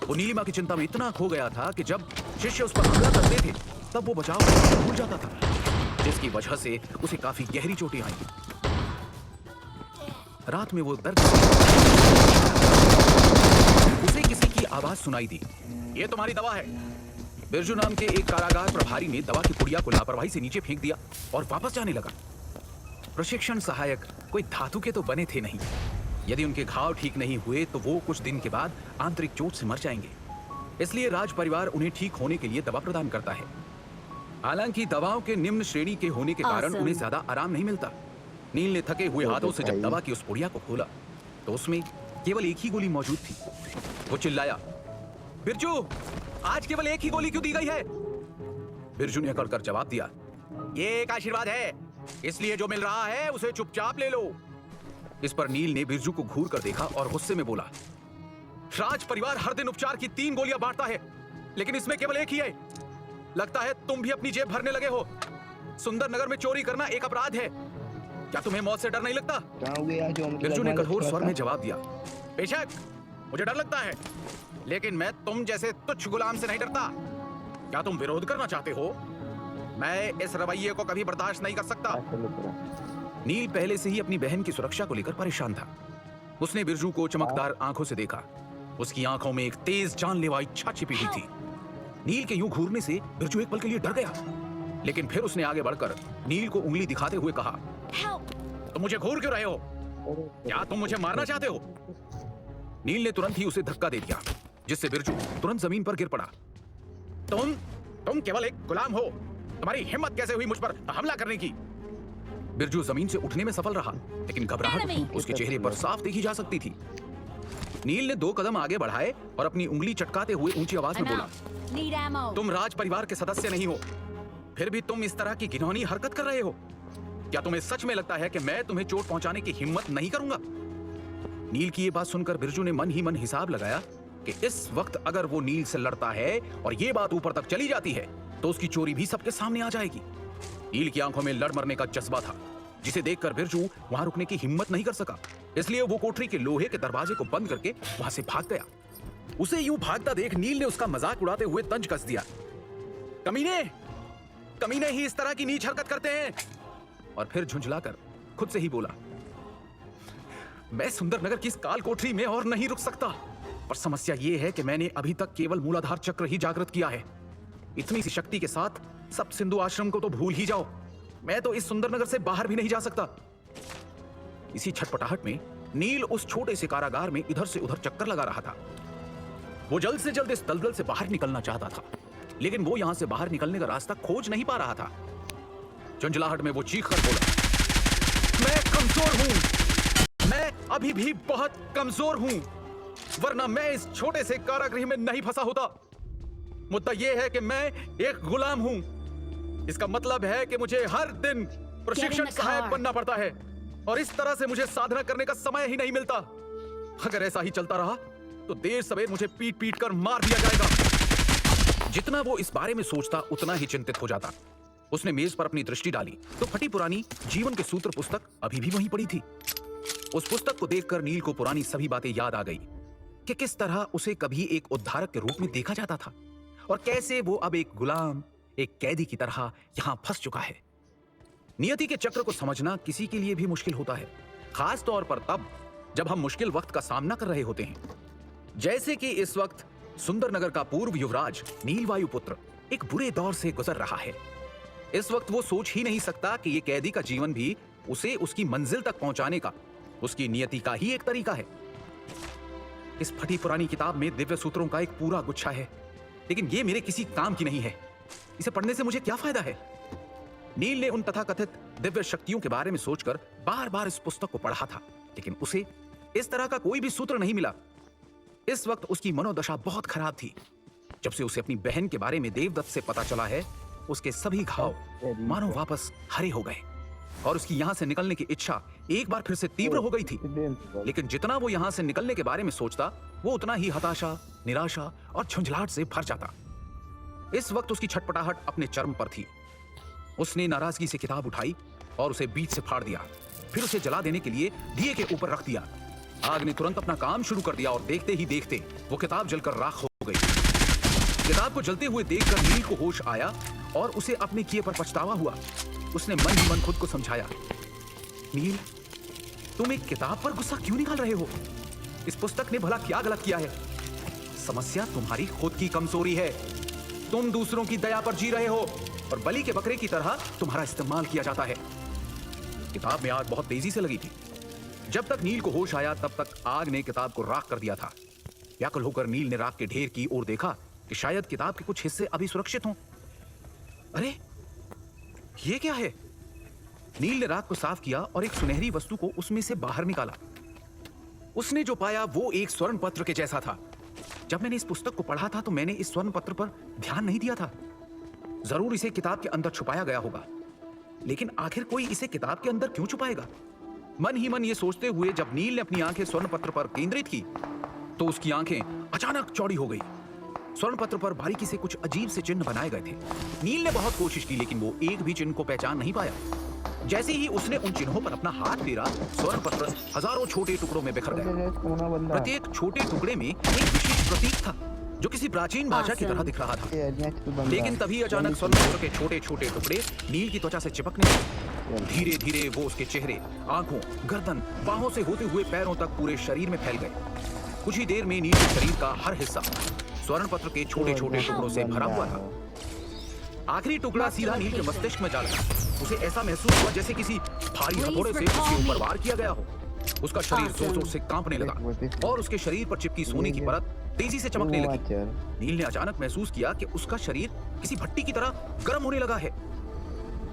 वो नीलिमा की चिंता में इतना खो गया था कि जब शिष्य उस पर हमला करते थे तब वो बचाव भूल जाता था, जिसकी वजह से उसे काफी गहरी चोटें आई। रात में वो दर्द उसे किसी की आवाज सुनाई दी। ये तुम्हारी दवा है। बिरजू नाम के एक कारागार प्रभारी ने दवा की पुड़िया को लापरवाही से नीचे फेंक दिया और वापस जाने लगा। प्रशिक्षण सहायक कोई धातु के तो बने थे नहीं। यदि उनके घाव ठीक नहीं हुए तो वो कुछ दिन के बाद आंतरिक चोट से मर जाएंगे। इसलिए राज परिवार उन्हें ठीक होने के लिए दवा प्रदान करता है। हालांकि दवाओं के निम्न श्रेणी के होने के कारण उन्हें ज्यादा आराम नहीं मिलता। नील ने थके हुए हाथों से जब दवा की उस पुड़िया को खोला तो उसमें केवल एक ही गोली मौजूद थी। वो चिल्लाया, बिरजू, आज केवल एक ही गोली क्यों दी गई है? बिरजू ने अकड़कर जवाब दिया, ये एक आशीर्वाद है, इसलिए जो मिल रहा है उसे चुपचाप ले लो। इस पर नील ने बिरजू को घूर कर देखा और गुस्से में बोला, राज परिवार हर दिन उपचार की 3 गोलियां बांटता है, लेकिन इसमें केवल एक ही है। लगता है तुम भी अपनी जेब भरने लगे हो। सुंदरनगर में चोरी करना एक अपराध है। क्या तुम्हें मौत से डर नहीं लगता? बिरजू ने कठोर स्वर में जवाब दिया, बेशक मुझे डर लगता है, लेकिन मैं तुम जैसे तुच्छ गुलाम से नहीं डरता। क्या तुम विरोध करना चाहते हो? मैं इस रवैये को कभी बर्दाश्त नहीं कर सकता। नील पहले से ही अपनी बहन की सुरक्षा को लेकर परेशान था। उसने बिरजू को चमकदार आंखों से देखा। उसकी आंखों में एक तेज जानलेवा इच्छा छिपी हुई थी। नील के यूं घूरने से बिरजू एक पल के लिए डर गया, लेकिन फिर उसने आगे बढ़कर नील को उंगली दिखाते हुए कहा, तुम मुझे घूर क्यों रहे हो? क्या तुम मुझे मारना चाहते हो? नील ने तुरंत ही उसे धक्का दे दिया, जिससे बिरजू तुरंत जमीन पर गिर पड़ा। तुम केवल एक गुलाम हो। तुम्हारी हिम्मत कैसे हुई मुझ पर हमला करने की? बिरजू जमीन से उठने में सफल रहा, लेकिन घबराहट उसके चेहरे पर साफ देखी जा सकती थी। नील ने 2 कदम आगे बढ़ाए और अपनी उंगली चटकाते हुए ऊंची आवाज में बोला, तुम राज परिवार के सदस्य नहीं हो, फिर भी तुम इस तरह की घिनौनी हरकत कर रहे हो। क्या तुम्हें सच में लगता है कि मैं तुम्हें चोट पहुंचाने की हिम्मत नहीं करूंगा? नील की ये बात सुनकर बिरजू ने मन ही मन हिसाब लगाया कि इस वक्त अगर वो नील से लड़ता है और ये बात ऊपर तक चली जाती है तो उसकी चोरी भी सबके सामने आ जाएगी। नील की आंखों में लड़ मरने का जज्बा था, जिसे देखकर बिरजू वहां रुकने की हिम्मत नहीं कर सका। इसलिए वो कोठरी के लोहे के दरवाजे को बंद करके वहां से भाग गया। उसे यूं भागता देख नील ने उसका मजाक उड़ाते हुए तंज कस दिया। कमीने, कमीने ही इस तरह की नीच हरकत करते हैं। और फिर झुंझलाकर खुद से ही बोला, मैं सुंदरनगर की इस काल कोठरी में और नहीं रुक सकता। पर समस्या यह है कि मैंने अभी तक केवल मूलाधार चक्र ही जागृत किया है। इतनी सी शक्ति के साथ सब सिंधु आश्रम को तो भूल ही जाओ। मैं तो इस सुंदरनगर से बाहर भी नहीं जा सकता। इसी छटपटाहट में नील उस छोटे से कारागार में इधर से उधर चक्कर लगा रहा था। वो जल्द से जल्द इस दलदल से बाहर निकलना चाहता था, लेकिन वो यहां से बाहर निकलने का रास्ता खोज नहीं पा रहा था। झुंझलाहट में वो चीख कर बोला, मैं कमजोर हूं, मैं अभी भी बहुत कमजोर हूं, वरना मैं इस छोटे से कारागृह में नहीं फंसा होता। मुद्दा यह है कि मैं एक गुलाम हूं। इसका मतलब है कि मुझे हर दिन प्रशिक्षण सहायक बनना पड़ता है, और इस तरह से मुझे साधना करने का समय ही नहीं मिलता। अगर ऐसा ही चलता रहा तो देर सवेर मुझे पीट पीट कर मार दिया जाएगा। जितना वो इस बारे में सोचता उतना ही चिंतित हो जाता। उसने मेज पर अपनी दृष्टि डाली तो फटी पुरानी जीवन के सूत्र पुस्तक अभी भी वहीं पड़ी थी। उस पुस्तक को देखकर नील को पुरानी सभी बातें याद आ गई कि किस तरह उसे कभी एक उद्धारक के रूप में देखा जाता था, और कैसे वो अब एक गुलाम, एक कैदी की तरह यहां फंस चुका है। नियति के चक्र को समझना किसी के लिए भी मुश्किल होता है, खास तौर पर तब जब हम मुश्किल वक्त का सामना कर रहे होते हैं। जैसे कि इस वक्त सुंदरनगर का पूर्व युवराज नीलवायुपुत्र एक बुरे दौर से गुजर रहा है। इस वक्त वो सोच ही नहीं सकता कि ये कैदी का जीवन भी उसे उसकी मंजिल तक पहुंचाने का उसकी नियति का ही एक तरीका है। इस फटी पुरानी किताब में दिव्य सूत्रों का एक पूरा गुच्छा है, लेकिन ये मेरे किसी काम की नहीं है। इसे पढ़ने से मुझे क्या फायदा है? नील ने उन तथाकथित दिव्य शक्तियों के बारे में सोचकर बार बार इस पुस्तक को पढ़ा था, लेकिन उसे इस तरह का कोई भी सूत्र नहीं मिला। इस वक्त उसकी मनोदशा बहुत खराब थी। जब से उसे अपनी बहन के बारे में देवदत्त से पता चला है, उसके सभी घाव मानो वापस हरे हो गए, और उसकी यहां से निकलने की इच्छा एक बार फिर से तीव्र हो गई थी। लेकिन जितना वो यहां से निकलने के बारे में सोचता, वो उतना ही हताशा, निराशा और झुंझलाहट से भर जाता। इस वक्त उसकी छटपटाहट अपने चरम पर थी। उसने नाराजगी से किताब उठाई और उसे बीच से फाड़ दिया, फिर उसे जला देने के लिए दिए के ऊपर रख दिया। आग ने तुरंत अपना काम शुरू कर दिया, और देखते ही देखते वो किताब जलकर राख हो गई। किताब को जलते हुए देखकर नील को होश आया और उसे अपने किए पर पछतावा हुआ। उसने मन ही मन खुद को समझाया, नील, तुम एक किताब पर गुस्सा क्यों निकाल रहे हो? इस पुस्तक ने भला क्या गलत किया है? समस्या तुम्हारी खुद की कमजोरी है। तुम दूसरों की दया पर जी रहे हो, और बलि के बकरे की तरह तुम्हारा इस्तेमाल किया जाता है। किताब में आग बहुत तेजी से लगी थी। जब तक नील को होश आया, तब तक आग ने किताब को राख कर दिया था। व्याकुल होकर नील ने राख के ढेर की ओर देखा कि शायद किताब के कुछ हिस्से अभी सुरक्षित हों। अरे, ये क्या है? नील ने राख को साफ किया और एक सुनहरी वस्तु को उसमें से बाहर निकाला। उसने जो पाया वो एक स्वर्ण पत्र के जैसा था। जब मैंने इस पुस्तक को पढ़ा था तो मैंने इस स्वर्ण पत्र पर ध्यान नहीं दिया था। जरूर इसे किताब के अंदर छुपाया गया होगा, लेकिन आखिर कोई इसे किताब के अंदर क्यों छुपाएगा? मन ही मन ये सोचते हुए जब नील ने अपनी आंखें स्वर्ण पत्र पर केंद्रित की, तो उसकी आंखें अचानक चौड़ी हो गई। स्वर्ण पत्र पर बारीकी से कुछ अजीब से चिन्ह बनाए गए थे। नील ने बहुत कोशिश की, लेकिन वो एक भी चिन्ह को पहचान नहीं पाया। जैसे ही उसने उन चिन्हों पर अपना हाथ फेरा, स्वर्ण पत्र हजारों छोटे टुकड़ों में बिखर गए। प्रत्येक छोटे टुकड़े में एक विशेष प्रतीक था, जो किसी प्राचीन भाषा की तरह दिख रहा था। लेकिन तभी अचानक स्वर्ण पत्र के छोटे छोटे टुकड़े नील की त्वचा से चिपकने लगे। धीरे धीरे वो उसके चेहरे, आंखों, गर्दन, बाहों से होते हुए पैरों तक पूरे शरीर में फैल गए। कुछ ही देर में नील के शरीर का हर हिस्सा स्वर्ण पत्र के छोटे छोटे टुकड़ों से भरा हुआ था। आखिरी टुकड़ा सीधा नील के मस्तिष्क में जा लगा। उसे ऐसा महसूस हुआ जैसे किसी भारी हथौड़े से उसके ऊपर वार किया गया हो। उसका शरीर जोर जोर से कांपने लगा और उसके शरीर पर चिपकी सोने की परत तेजी से चमकने लगी। नील ने अचानक महसूस किया कि उसका शरीर किसी भट्टी की तरह गर्म होने लगा है।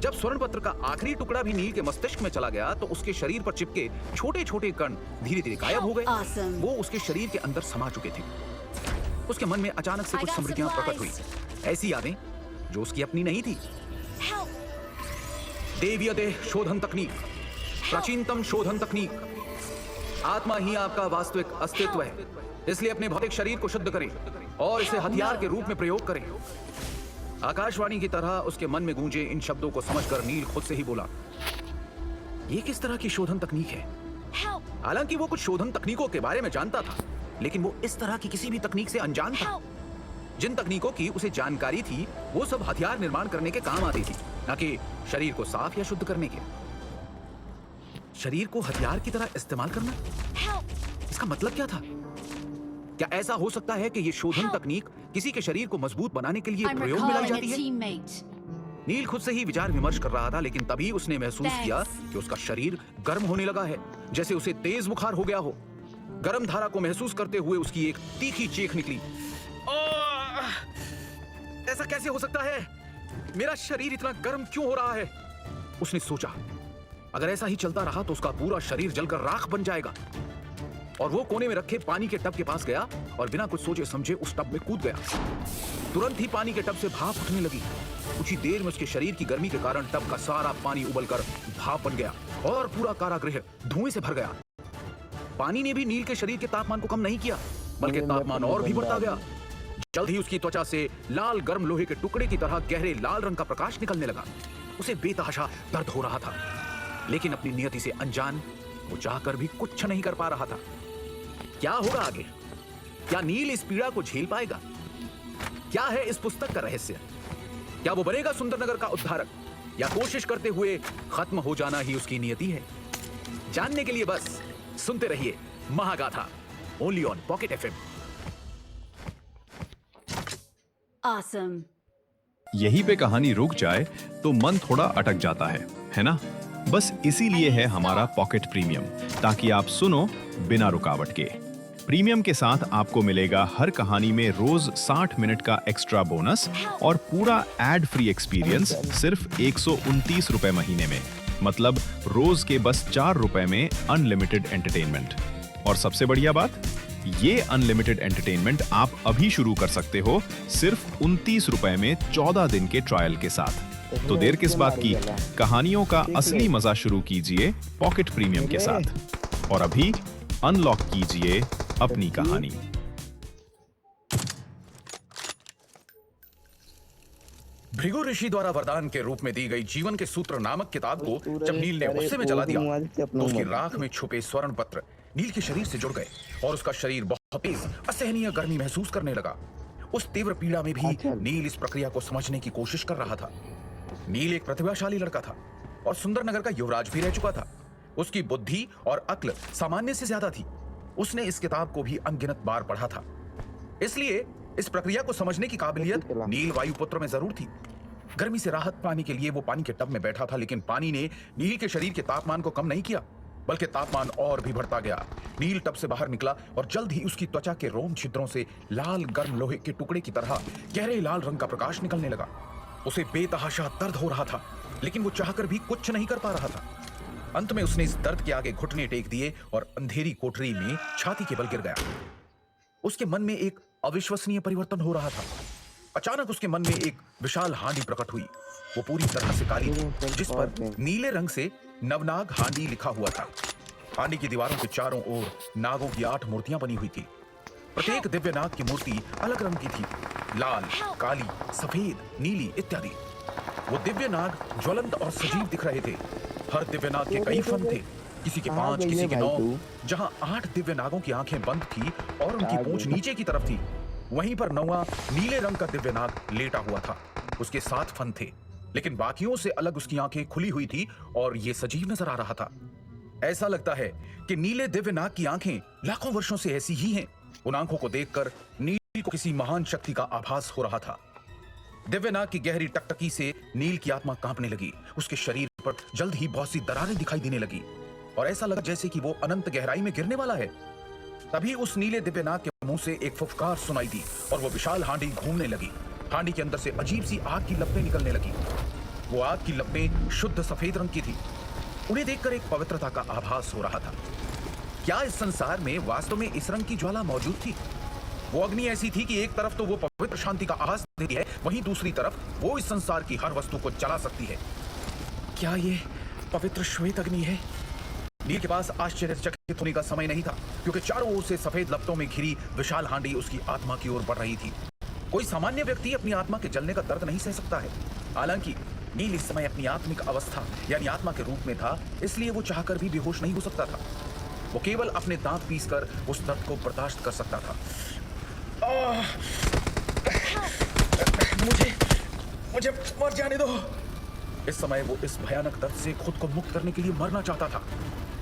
जब स्वर्ण पत्र का आखिरी टुकड़ा भी नील के मस्तिष्क में चला गया, तो उसके शरीर पर चिपके छोटे छोटे कण धीरे धीरे गायब हो गए। वो उसके शरीर के अंदर समा चुके थे। उसके मन में अचानक से कुछ स्मृतियां प्रकट हुई, ऐसी यादें जो उसकी अपनी नहीं थी। देवीय देह शोधन तकनीक, प्राचीनतम शोधन तकनीक। आत्मा ही आपका वास्तविक अस्तित्व है, इसलिए अपने भौतिक शरीर को शुद्ध करें और इसे हथियार के रूप में प्रयोग करें। आकाशवाणी की तरह उसके मन में गूंजे इन शब्दों को समझकर नील खुद से ही बोला, ये किस तरह की शोधन तकनीक है? Help! हालांकि वो कुछ शोधन तकनीकों के बारे में जानता था, लेकिन वो इस तरह की किसी भी तकनीक से अनजान था। Help! जिन तकनीकों की उसे जानकारी थी वो सब हथियार निर्माण करने के काम आती थी, न कि शरीर को साफ या शुद्ध करने के। शरीर को हथियार की तरह इस्तेमाल करना, Help! इसका मतलब क्या था? क्या ऐसा हो सकता है कि ये शोधन तकनीक किसी के शरीर को मजबूत बनाने के लिए I'm प्रयोग में लाई recalling a जाती है? teammate. नील खुद से ही विचार विमर्श कर रहा था, लेकिन तभी उसने महसूस Thanks. किया कि उसका शरीर गर्म होने लगा है, जैसे उसे तेज बुखार हो गया हो। गर्म धारा को महसूस करते हुए उसकी एक तीखी चीख निकली। आह! ऐसा कैसे हो सकता है? मेरा शरीर इतना गर्म क्यों हो रहा है? उसने सोचा, अगर ऐसा ही चलता रहा तो उसका पूरा शरीर जलकर राख बन जाएगा। और वो कोने में रखे पानी के टब के पास गया और बिना कुछ सोचे समझे उस टब में कूद गया। तुरंत ही पानी के टब से भाप उठने लगी। कुछ ही देर में उसके शरीर की गर्मी के कारण टब का सारा पानी उबलकर भाप बन गया और पूरा कारागृह धुएं से भर गया। पानी ने भी नील के शरीर के तापमान को कम नहीं किया, बल्कि तापमान और भी बढ़ता गया। जल्द ही उसकी त्वचा से लाल गर्म लोहे के टुकड़े की तरह गहरे लाल रंग का प्रकाश निकलने लगा। उसे बेतहाशा दर्द हो रहा था, लेकिन अपनी नियति से अनजान वो चाहकर भी कुछ नहीं कर पा रहा था। क्या होगा आगे? क्या नील इस पीड़ा को झेल पाएगा? क्या है इस पुस्तक का रहस्य? क्या वो बनेगा सुंदरनगर का उद्धारक, या कोशिश करते हुए खत्म हो जाना ही उसकी नियति है? जानने के लिए बस सुनते रहिए Mahagatha, only on pocket FM. Awesome. यहीं पे कहानी रुक जाए तो मन थोड़ा अटक जाता है ना? बस इसीलिए है हमारा पॉकेट प्रीमियम, ताकि आप सुनो बिना रुकावट के। प्रीमियम के साथ आपको मिलेगा हर कहानी में रोज 60 मिनट का एक्स्ट्रा बोनस और पूरा एड फ्री एक्सपीरियंस सिर्फ 129 रुपए महीने में। मतलब रोज के बस 4 रुपए में अनलिमिटेड एंटरटेनमेंट। और सबसे बढ़िया बात, ये अनलिमिटेड एंटरटेनमेंट आप अभी शुरू कर सकते हो सिर्फ 29 रुपए में 14 दिन के ट्रायल के साथ। तो देर किस बात की, कहानियों का असली मजा शुरू कीजिए पॉकेट प्रीमियम के साथ और अभी अनलॉक कीजिए अपनी कहानी। भृगु ऋषि द्वारा वरदान के रूप में दी गई जीवन के सूत्र नामक किताब को जब नील ने गुस्से में जला दिया तो उसकी राख में छुपे स्वर्ण पत्र नील के शरीर से जुड़ गए और उसका शरीर बहुत तेज असहनीय गर्मी महसूस करने लगा। उस तीव्र पीड़ा में भी नील इस प्रक्रिया को समझने की कोशिश कर रहा था। नील एक प्रतिभाशाली लड़का था और सुंदरनगर का युवराज भी रह चुका था। उसकी बुद्धि और अक्ल सामान्य से ज्यादा थी। उसने इस किताब को भी अनगिनत बार पढ़ा था, इसलिए इस प्रक्रिया को समझने की काबिलियत नील वायुपुत्र में जरूर थी। गर्मी से राहत पाने के लिए वो पानी के टब में बैठा था, लेकिन पानी ने नील के शरीर के तापमान को कम नहीं किया, बल्कि तापमान और भी बढ़ता गया। नील टब से बाहर निकला और जल्द ही उसकी त्वचा के रोम छिद्रों से लाल गर्म लोहे के टुकड़े की तरह गहरे लाल रंग का प्रकाश निकलने लगा। उसे बेतहाशा दर्द हो रहा था, लेकिन वो चाहकर भी कुछ नहीं कर पा रहा था। अंत में उसने इस दर्द के आगे घुटने टेक दिए और अंधेरी कोठरी में छाती के बल गिर गया। उसके मन में एक अविश्वसनीय परिवर्तन हो रहा था। अचानक उसके मन में एक विशाल हांडी प्रकट हुई। वो पूरी तरह से काली थी, जिस पर नीले रंग से नवनाग हांडी लिखा हुआ था। हांडी की दीवारों के चारों ओर नागों की 8 मूर्तियां बनी हुई थी। प्रत्येक दिव्य नाग की मूर्ति अलग रंग की थी, लाल, काली, सफेद, नीली इत्यादि। वो दिव्य नाग ज्वलंत और सजीव दिख रहे थे। हर दिव्य नाग के कई फन थे, किसी के 5, किसी के 9। जहां 8 दिव्य नागों की आंखें बंद थी और उनकी पूंछ नीचे की तरफ थी, वहीं पर 9वां नीले रंग का दिव्य नाग लेटा हुआ था। उसके 7 फन थे, लेकिन बाकियों से अलग उसकी आंखें खुली हुई थी और ये सजीव नजर आ रहा था। ऐसा लगता है कि नीले दिव्य नाग की आंखें लाखों वर्षों से ऐसी ही हैं। उन आंखों को देखकर नील को किसी महान शक्ति का आभास हो रहा था। दिव्य नाग की गहरी टकटकी से नील की आत्मा कांपने लगी। उसके शरीर पर जल्द ही बहुत सी दरारें दिखाई देने लगी और ऐसा लगा जैसे कि वो अनंत गहराई में गिरने वाला है। तभी उस नीले दिव्य नाग के मुंह से एक फुफकार सुनाई दी और वो विशाल हांडी घूमने लगी। हांडी के अंदर से अजीब सी आग की लपटें निकलने लगी। वो आग की लपटें शुद्ध सफेद रंग की थी। उन्हें देखकर एक पवित्रता का आभास हो रहा था। क्या इस संसार में वास्तव में इस रंग की ज्वाला मौजूद थी? वो अग्नि ऐसी थी कि एक तरफ तो वो पवित्र शांति का आभास देती है, वहीं दूसरी तरफ वो इस संसार की हर वस्तु को जला सकती है। क्या ये पवित्र श्वेत अग्नि है? नील के पास आश्चर्यचकित होने का समय नहीं था, क्योंकि चारों ओर से सफेद लपटों में घिरी विशाल हांडी उसकी आत्मा की ओर बढ़ रही थी। कोई सामान्य व्यक्ति अपनी आत्मा के जलने का दर्द नहीं सह सकता है। हालांकि नील इस समय अपनी आत्मिक अवस्था यानी आत्मा के रूप में था, इसलिए वो चाहकर भी बेहोश नहीं हो सकता था। वो केवल अपने दांत पीसकर उस दर्द को बर्दाश्त कर सकता था। मुझे मर जाने दो। इस समय वो इस भयानक दर्द से खुद को मुक्त करने के लिए मरना चाहता था।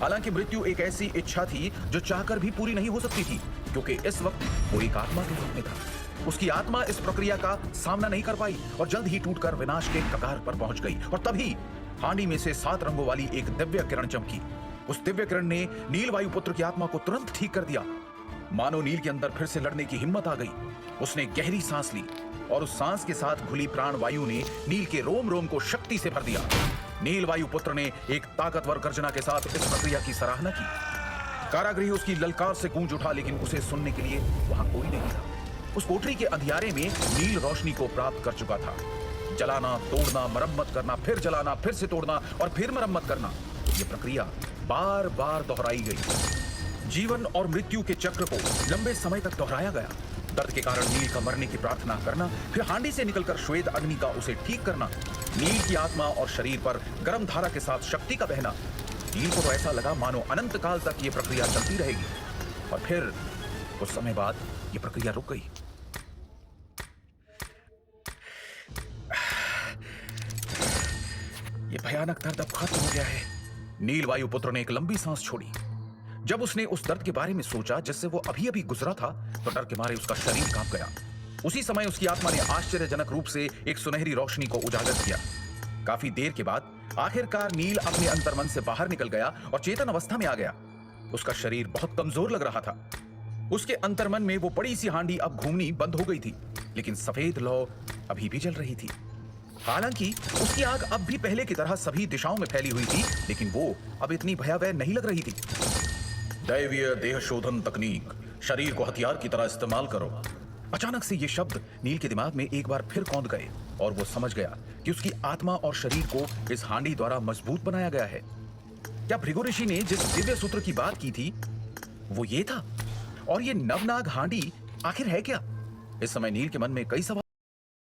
हालांकि मृत्यु एक ऐसी इच्छा थी जो चाहकर भी पूरी नहीं हो सकती थी, क्योंकि इस वक्त वो एक आत्मा के रूप में था। उसकी आत्मा इस प्रक्रिया का सामना नहीं कर पाई और जल्द ही टूटकर विनाश के कगार पर पहुंच गई। और तभी हांडी में से 7 रंगों वाली एक दिव्य किरण चमकी। उस दिव्य किरण ने नील वायुपुत्र की आत्मा को तुरंत ठीक कर दिया। मानो नील के अंदर फिर से लड़ने की हिम्मत आ गई। उसने गहरी सांस ली और उस सांस के साथ घुली प्राण वायु ने नील के रोम रोम को शक्ति से भर दिया। नील वायुपुत्र ने एक ताकतवर गर्जना के साथ इस प्रक्रिया की सराहना की। कारागृह उसकी ललकार से गूंज उठा, लेकिन उसे सुनने के लिए वहां कोई नहीं था। उस कोठरी के अंधियारे में नील रोशनी को प्राप्त कर चुका था। जलाना, तोड़ना, मरम्मत करना, फिर जलाना, फिर से तोड़ना और फिर मरम्मत करना, ये प्रक्रिया बार बार दोहराई गई। जीवन और मृत्यु के चक्र को लंबे समय तक दोहराया गया। दर्द के कारण नील का मरने की प्रार्थना करना, फिर हांडी से निकलकर श्वेत अग्नि का उसे ठीक करना, नील की आत्मा और शरीर पर गर्म धारा के साथ शक्ति का बहना। नील को तो ऐसा लगा मानो अनंत काल तक ये प्रक्रिया चलती रहेगी। और फिर कुछ समय बाद ये प्रक्रिया रुक गई। ये भयानक दर्द अब खत्म हो गया है। नील वायुपुत्र ने एक लंबी सांस छोड़ी। जब उसने उस दर्द के बारे में सोचा जिससे वो अभी अभी गुजरा था, तो डर के मारे उसका शरीर कांप गया। उसी समय उसकी आत्मा ने आश्चर्यजनक रूप से एक सुनहरी रोशनी को उजागर किया। काफी देर के बाद आखिरकार नील अपने अंतर्मन से बाहर निकल गया और चेतन अवस्था में आ गया। उसका शरीर बहुत कमजोर लग रहा था। उसके अंतर्मन में वो बड़ी सी हांडी अब घूमनी बंद हो गई थी, लेकिन सफेद लौ अभी भी जल रही थी। हालांकि उसकी आग अब भी पहले की तरह सभी दिशाओं में फैली हुई थी, लेकिन वो अब इतनी भयावह नहीं लग रही थी। दैवीय देह शोधन तकनीक, शरीर को हथियार की तरह इस्तेमाल करो। अचानक से ये शब्द नील के दिमाग में एक बार फिर कौंध गए और वो समझ गया कि उसकी आत्मा और शरीर को इस हांडी द्वारा मजबूत बनाया गया है। क्या भृगु ऋषि ने जिस दिव्य सूत्र की बात की थी वो ये था? और ये नवनाग हांडी आखिर है क्या? इस समय नील के मन में कई सवाल